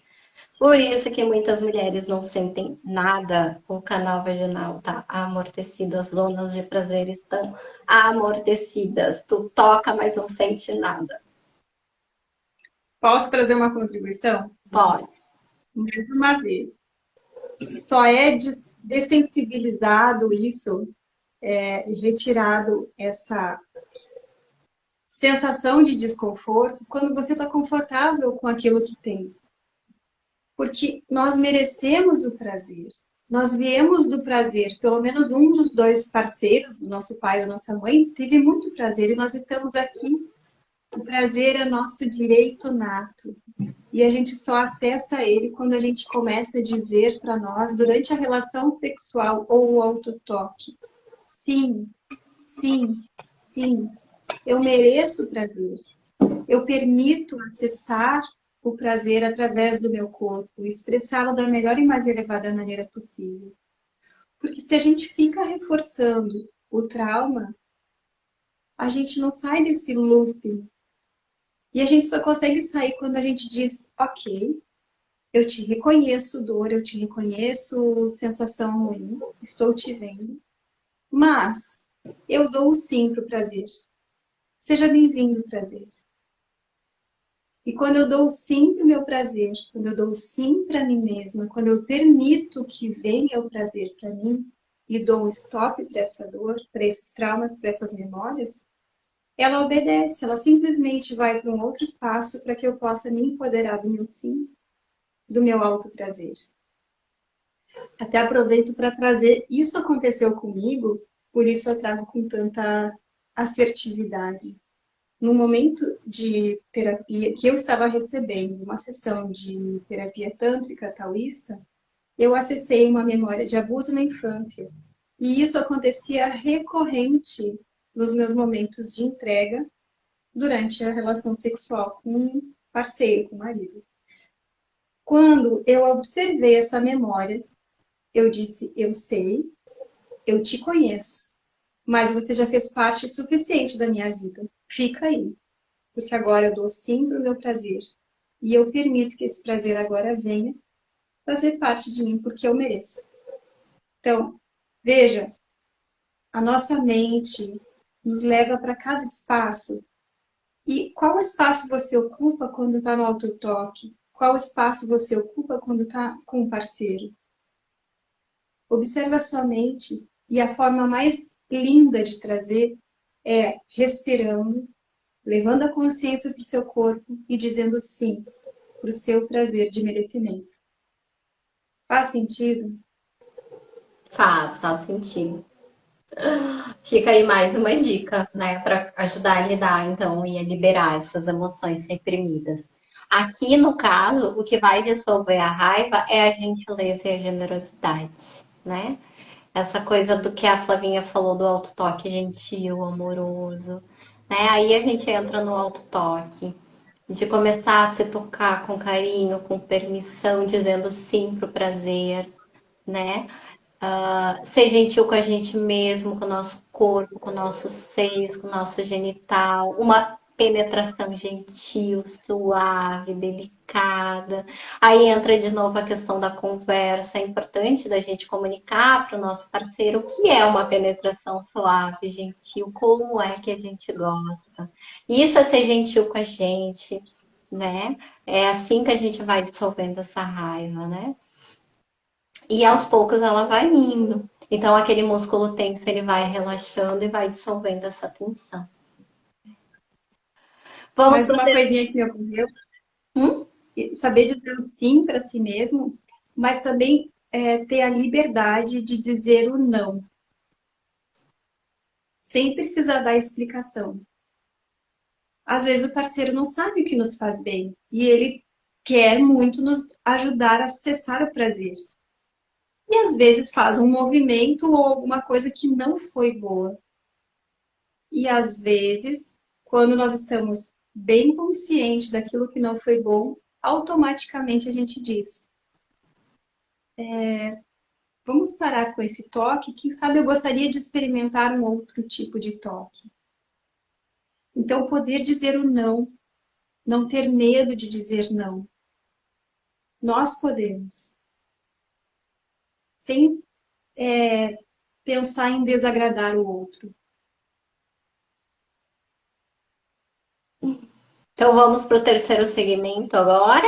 Por isso que muitas mulheres não sentem nada, o canal vaginal tá amortecido, as zonas de prazer estão amortecidas. Tu toca, mas não sente nada. Posso trazer uma contribuição? Pode. Mais uma vez. Só é dessensibilizado isso, e retirado essa sensação de desconforto quando você está confortável com aquilo que tem. Porque nós merecemos o prazer. Nós viemos do prazer. Pelo menos um dos dois parceiros, do nosso pai ou da nossa mãe, teve muito prazer e nós estamos aqui. O prazer é nosso direito nato. E a gente só acessa ele quando a gente começa a dizer para nós, durante a relação sexual ou o autotoque: sim, sim, sim, eu mereço prazer. Eu permito acessar o prazer através do meu corpo, expressá-lo da melhor e mais elevada maneira possível. Porque se a gente fica reforçando o trauma, a gente não sai desse looping. E a gente só consegue sair quando a gente diz, ok, eu te reconheço dor, eu te reconheço sensação ruim, estou te vendo, mas eu dou o sim para o prazer. Seja bem-vindo, prazer. E quando eu dou sim para o meu prazer, quando eu dou sim para mim mesma, quando eu permito que venha o prazer para mim e dou um stop para essa dor, para esses traumas, para essas memórias, ela obedece, ela simplesmente vai para um outro espaço para que eu possa me empoderar do meu sim, do meu alto prazer. Até aproveito para trazer, isso aconteceu comigo, por isso eu trago com tanta assertividade. No momento de terapia que eu estava recebendo, uma sessão de terapia tântrica taoísta, eu acessei uma memória de abuso na infância. E isso acontecia recorrente nos meus momentos de entrega durante a relação sexual com um parceiro, com o marido. Quando eu observei essa memória, eu disse: eu sei, eu te conheço, mas você já fez parte suficiente da minha vida. Fica aí, porque agora eu dou sim para o meu prazer. E eu permito que esse prazer agora venha fazer parte de mim, porque eu mereço. Então, veja, a nossa mente nos leva para cada espaço. E qual espaço você ocupa quando está no autotoque? Qual espaço você ocupa quando está com o parceiro? Observe a sua mente e a forma mais linda de trazer é respirando, levando a consciência para o seu corpo e dizendo sim para o seu prazer de merecimento. Faz sentido? Faz sentido. Fica aí mais uma dica, né, para ajudar a lidar, então, e a liberar essas emoções reprimidas. Aqui, no caso, o que vai dissolver a raiva é a gentileza e a generosidade, né? Essa coisa do que a Flavinha falou do autotoque gentil, amoroso, né? Aí a gente entra no autotoque, de começar a se tocar com carinho, com permissão, dizendo sim pro prazer, né? Ser gentil com a gente mesmo, com o nosso corpo, com nossos seios, com o nosso genital, uma penetração gentil, suave, delicada. Aí entra de novo a questão da conversa. É importante da gente comunicar para o nosso parceiro o que é uma penetração suave, gentil, como é que a gente gosta. Isso é ser gentil com a gente, né? É assim que a gente vai dissolvendo essa raiva, né? E aos poucos ela vai indo. Então, aquele músculo tenso, ele vai relaxando e vai dissolvendo essa tensão. Vamos Mais pro uma coisinha que me ocorreu. Hum? Saber dizer o sim para si mesmo, mas também ter a liberdade de dizer o não, sem precisar dar explicação. Às vezes o parceiro não sabe o que nos faz bem e ele quer muito nos ajudar a acessar o prazer. E às vezes faz um movimento ou alguma coisa que não foi boa. E às vezes, quando nós estamos bem conscientes daquilo que não foi bom, automaticamente a gente diz: vamos parar com esse toque, quem sabe eu gostaria de experimentar um outro tipo de toque. Então, poder dizer o não, não ter medo de dizer não. Nós podemos, sem pensar em desagradar o outro. Então, vamos para o terceiro segmento agora.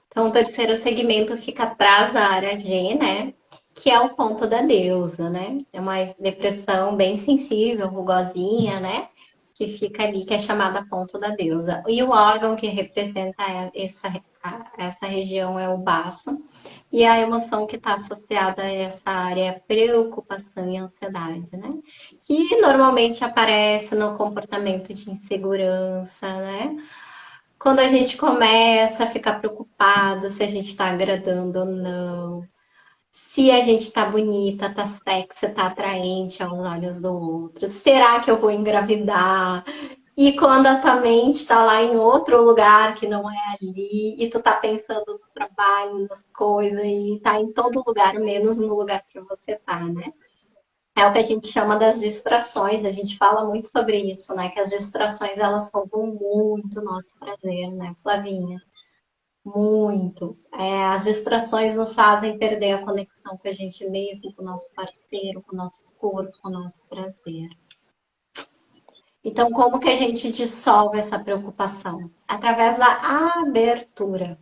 Então, o terceiro segmento fica atrás da área G, né? Que é o ponto da deusa, né? É uma depressão bem sensível, rugosinha, né? Que fica ali, que é chamada ponto da deusa. E o órgão que representa essa região é o baço. E a emoção que está associada a essa área é preocupação e ansiedade, né? E normalmente aparece no comportamento de insegurança, né? Quando a gente começa a ficar preocupado se a gente está agradando ou não, se a gente está bonita, tá sexy, tá atraente aos olhos do outro, será que eu vou engravidar? E quando a tua mente está lá em outro lugar que não é ali, e tu tá pensando no trabalho, nas coisas, e tá em todo lugar, menos no lugar que você tá, né? É o que a gente chama das distrações, a gente fala muito sobre isso, né? Que as distrações, elas roubam muito o nosso prazer, né, Flavinha? Muito. As distrações nos fazem perder a conexão com a gente mesmo, com o nosso parceiro, com o nosso corpo, com o nosso prazer. Então, como que a gente dissolve essa preocupação? Através da abertura,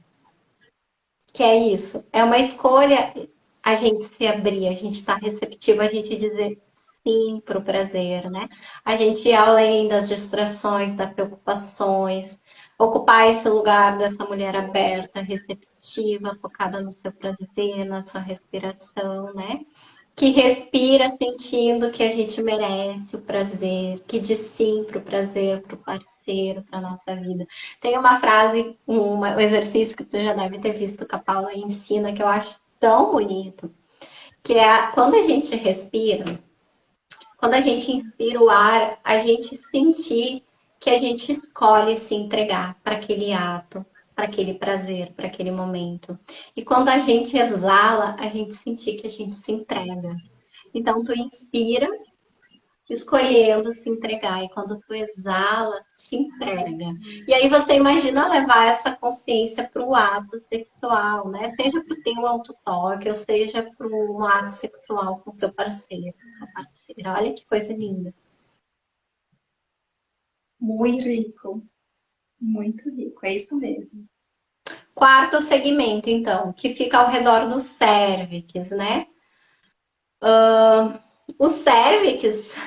que é isso. É uma escolha a gente se abrir, a gente estar receptivo, a gente dizer sim para o prazer, né? A gente ir além das distrações, das preocupações, ocupar esse lugar dessa mulher aberta, receptiva, focada no seu prazer, na sua respiração, né? Que respira sentindo que a gente merece o prazer, que diz sim para o prazer, para o parceiro, para nossa vida. Tem uma frase, um exercício que tu já deve ter visto que a Paula ensina, que eu acho tão bonito, que é quando a gente respira, quando a gente inspira o ar, a gente sentir que a gente escolhe se entregar para aquele ato, para aquele prazer, para aquele momento. E quando a gente exala, a gente sentir que a gente se entrega. Então, tu inspira, escolhendo se entregar, e quando tu exala, se entrega. E aí você imagina levar essa consciência para o ato sexual, né? Seja para o teu autotoque, ou seja para um ato sexual com seu parceiro, sua parceira. Olha que coisa linda. Muito rico, é isso mesmo. Quarto segmento, então, que fica ao redor do cérvix, né? O cérvix,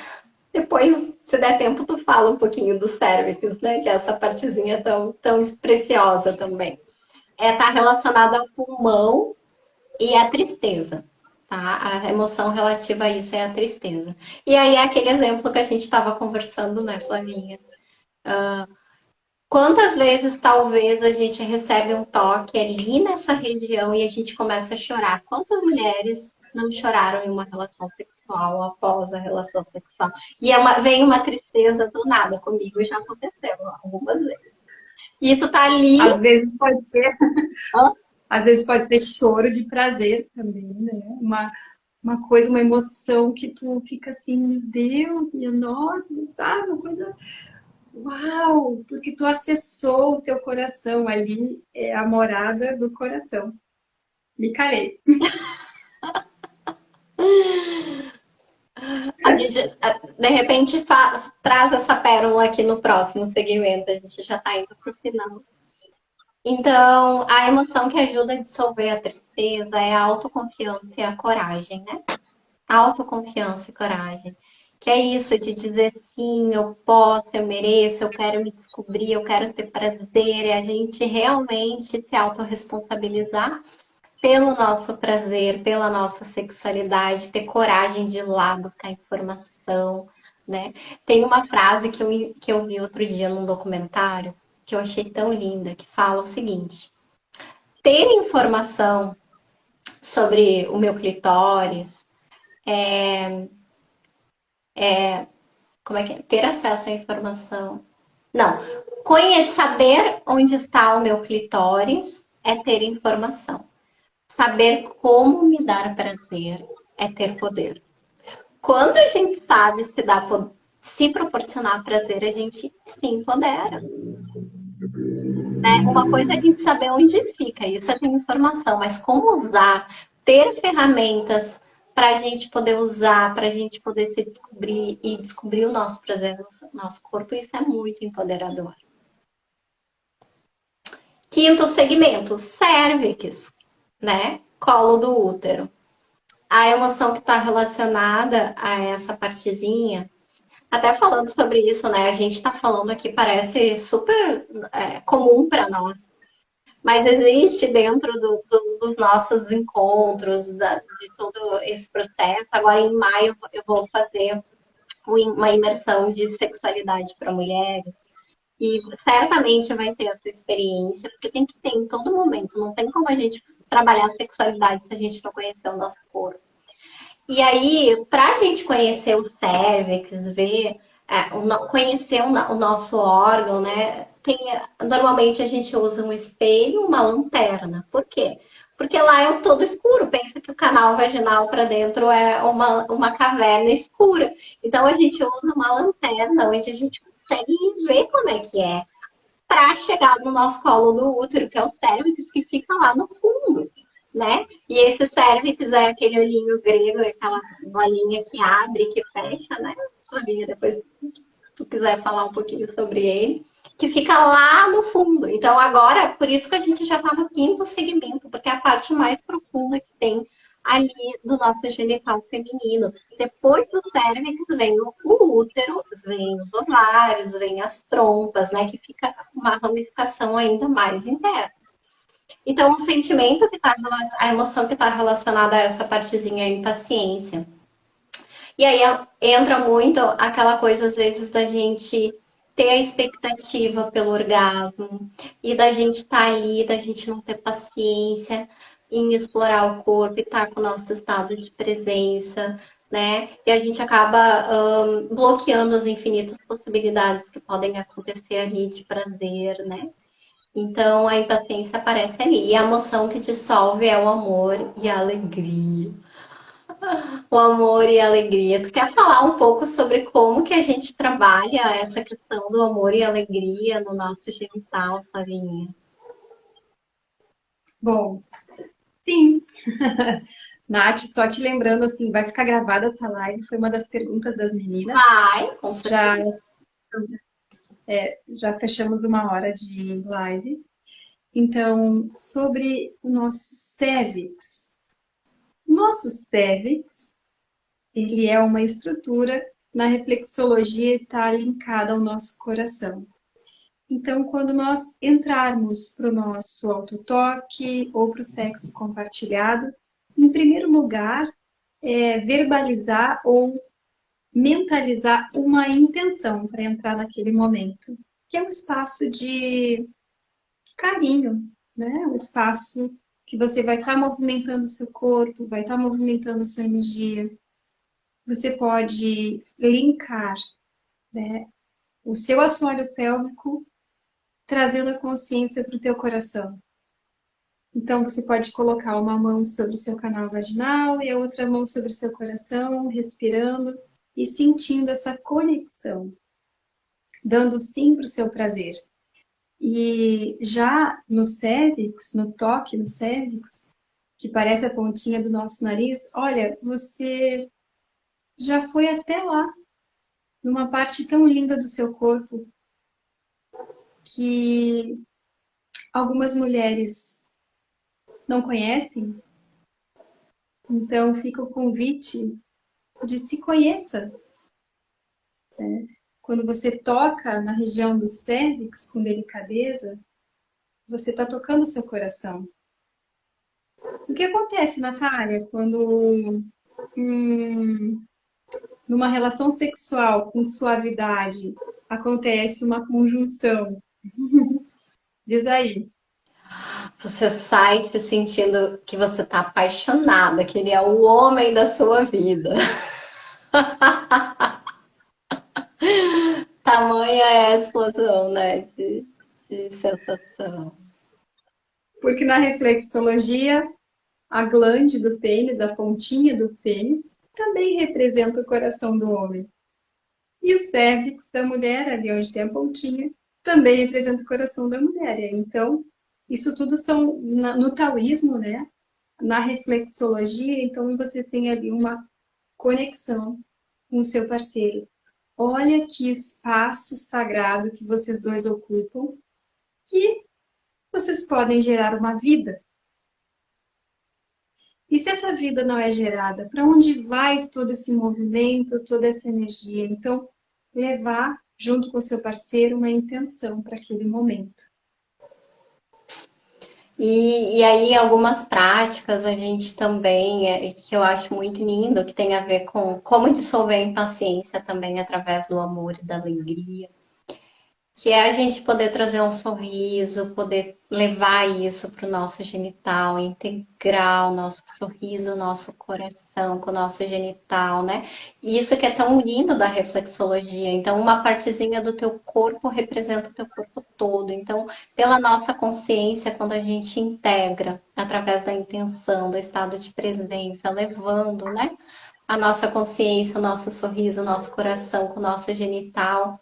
depois, se der tempo, tu fala um pouquinho do cérvix, né? Que é essa partezinha tão preciosa também. Tá relacionada ao pulmão e à tristeza, tá? A emoção relativa a isso é a tristeza. E aí é aquele exemplo que a gente estava conversando, né, Flavinha? Quantas vezes talvez a gente recebe um toque ali nessa região e a gente começa a chorar? Quantas mulheres não choraram em uma relação sexual após a relação sexual? E vem uma tristeza do nada comigo, já aconteceu algumas vezes. E tu tá ali. Às vezes pode ser, às vezes pode ser choro de prazer também, né? Uma coisa, uma emoção que tu fica assim, meu Deus, minha nossa, sabe? Uma coisa, uau, porque tu acessou o teu coração ali, é a morada do coração. Me calei. A gente, de repente, traz essa pérola aqui no próximo segmento. A gente já está indo para o final. Então, a emoção que ajuda a dissolver a tristeza é a autoconfiança e a coragem, né? Autoconfiança e coragem. Que é isso de dizer sim, eu posso, eu mereço, eu quero me descobrir, eu quero ter prazer. É a gente realmente se autorresponsabilizar pelo nosso prazer, pela nossa sexualidade, ter coragem de ir lá buscar informação, né? Tem uma frase que eu vi outro dia num documentário que eu achei tão linda, que fala o seguinte: ter informação sobre o meu clitóris, como é que é? Ter acesso à informação. Não, saber onde está o meu clitóris é ter informação. Saber como me dar prazer é ter poder. Quando a gente sabe se proporcionar prazer, a gente se empodera. Né? Uma coisa é a gente saber onde fica, isso é ter informação, mas como usar, ter ferramentas para a gente poder usar, para a gente poder se descobrir e descobrir o nosso prazer no nosso corpo, isso é muito empoderador. Quinto segmento, cérvix, né? Colo do útero. A emoção que está relacionada a essa partezinha, até falando sobre isso, né? A gente está falando aqui, parece super comum para nós, mas existe dentro dos nossos encontros, de todo esse processo. Agora, em maio, eu vou fazer uma imersão de sexualidade para mulheres. E certamente vai ter essa experiência, porque tem que ter em todo momento. Não tem como a gente trabalhar a sexualidade se a gente não conhecer o nosso corpo. E aí, para a gente conhecer o cérvix, ver, conhecer o nosso órgão, né? Normalmente a gente usa um espelho, uma lanterna. Por quê? Porque lá é todo escuro. Pensa que o canal vaginal para dentro é uma caverna escura. Então a gente usa uma lanterna onde a gente consegue ver como é que é para chegar no nosso colo do útero, que é o cérvix, que fica lá no fundo, né? E esse cérvix é aquele olhinho grego, aquela bolinha que abre, que fecha, né? Flavinha, depois tu quiser falar um pouquinho sobre ele, que fica lá no fundo. Então, agora, por isso que a gente já está no quinto segmento, porque é a parte mais profunda que tem ali do nosso genital feminino. Depois do cérvix vem o útero, vem os ovários, vem as trompas, né? Que fica uma ramificação ainda mais interna. Então, o sentimento que está, a emoção que está relacionada a essa partezinha é a impaciência. E aí entra muito aquela coisa, às vezes, da gente ter a expectativa pelo orgasmo e da gente estar ali, da gente não ter paciência em explorar o corpo e estar com o nosso estado de presença, né? E a gente acaba bloqueando as infinitas possibilidades que podem acontecer ali de prazer, né? Então a impaciência aparece ali. E a emoção que dissolve é o amor e a alegria. O amor e a alegria. Tu quer falar um pouco sobre como que a gente trabalha essa questão do amor e alegria no nosso genital, Flavinha? Bom, sim. Nath, só te lembrando assim, vai ficar gravada essa live, foi uma das perguntas das meninas. Vai, com Já, certeza. já fechamos uma hora de live. Então, sobre o nosso cérvix. Nosso cérvix, ele é uma estrutura, na reflexologia está linkada ao nosso coração. Então, quando nós entrarmos para o nosso autotoque ou para o sexo compartilhado, em primeiro lugar, verbalizar ou mentalizar uma intenção para entrar naquele momento, que é um espaço de carinho, né? Um espaço que você vai estar movimentando o seu corpo, vai estar movimentando a sua energia. Você pode linkar, né, o seu assoalho pélvico trazendo a consciência para o teu coração. Então, você pode colocar uma mão sobre o seu canal vaginal e a outra mão sobre o seu coração, respirando e sentindo essa conexão, dando sim para o seu prazer. E já no cérvix, no toque no cérvix, que parece a pontinha do nosso nariz, olha, você já foi até lá, numa parte tão linda do seu corpo, que algumas mulheres não conhecem. Então, fica o convite de se conheça. Quando você toca na região do cérvix com delicadeza, você está tocando o seu coração. O que acontece, Natália, quando numa relação sexual com suavidade acontece uma conjunção? Diz aí. Você sai se sentindo que você está apaixonada, que ele é o homem da sua vida. Tamanha é a explosão, né? De sensação. Porque na reflexologia, a glande do pênis, a pontinha do pênis, também representa o coração do homem. E o cérvix da mulher, ali onde tem a pontinha, também representa o coração da mulher. Então, isso tudo são no taoísmo, né? Na reflexologia, então você tem ali uma conexão com o seu parceiro. Olha que espaço sagrado que vocês dois ocupam e vocês podem gerar uma vida. E se essa vida não é gerada, para onde vai todo esse movimento, toda essa energia? Então, levar junto com o seu parceiro uma intenção para aquele momento. E aí, algumas práticas a gente também, que eu acho muito lindo, que tem a ver com como dissolver a impaciência também através do amor e da alegria. Que é a gente poder trazer um sorriso, poder levar isso para o nosso genital, integrar o nosso sorriso, o nosso coração com o nosso genital, né? E isso que é tão lindo da reflexologia. Então, uma partezinha do teu corpo representa o teu corpo todo. Então, pela nossa consciência, quando a gente integra através da intenção, do estado de presença, levando, né? A nossa consciência, o nosso sorriso, o nosso coração com o nosso genital.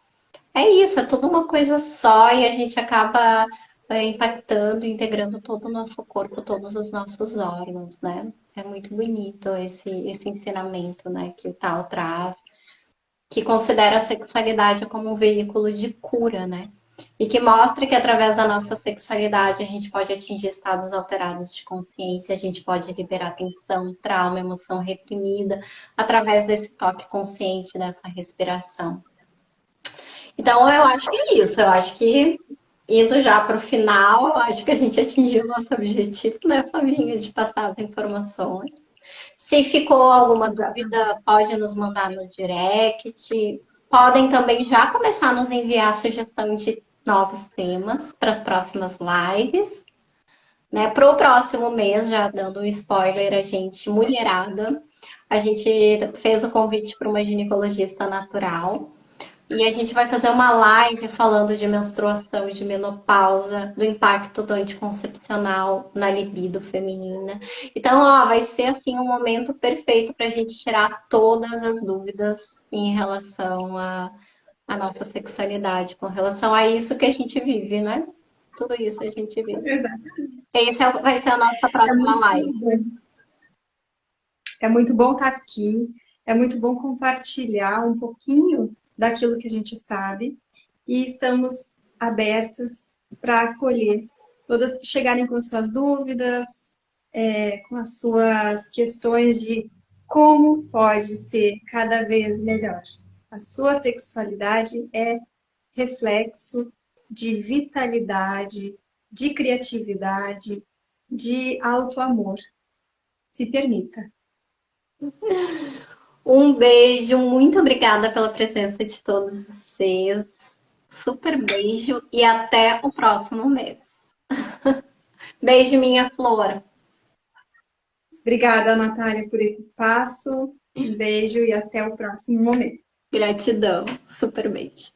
É isso, é tudo uma coisa só e a gente acaba impactando, integrando todo o nosso corpo, todos os nossos órgãos, né? É muito bonito esse ensinamento, né, que o Tao traz. que considera a sexualidade como um veículo de cura, né? E que mostra que através da nossa sexualidade a gente pode atingir estados alterados de consciência, a gente pode liberar tensão, trauma, emoção reprimida, através desse toque consciente, dessa respiração. Então, eu acho que é isso. Eu acho que, indo já para o final, eu acho que a gente atingiu o nosso objetivo, né, Flavinha, de passar as informações. Se ficou alguma Exatamente. dúvida, pode nos mandar no direct. Podem também já começar a nos enviar sugestão de novos temas para as próximas lives. Né? Para o próximo mês, já dando um spoiler, a gente fez o convite para uma ginecologista natural. E a gente vai fazer uma live falando de menstruação e de menopausa, do impacto do anticoncepcional na libido feminina. Então, ó, vai ser assim um momento perfeito para a gente tirar todas as dúvidas em relação à nossa sexualidade, com relação a isso que a gente vive, né? Tudo isso a gente vive. Exato. Vai ser a nossa É próxima muito live. bom. É muito bom estar aqui. É muito bom compartilhar um pouquinho daquilo que a gente sabe. E estamos abertas para acolher todas que chegarem com suas dúvidas, com as suas questões de como pode ser cada vez melhor. A sua sexualidade é reflexo de vitalidade, de criatividade, de auto-amor. Se permita. Um beijo, muito obrigada pela presença de todos vocês. Super beijo e até o próximo mês. Beijo, minha flor. Obrigada, Natália, por esse espaço. Um beijo e até o próximo momento. Gratidão. Super beijo.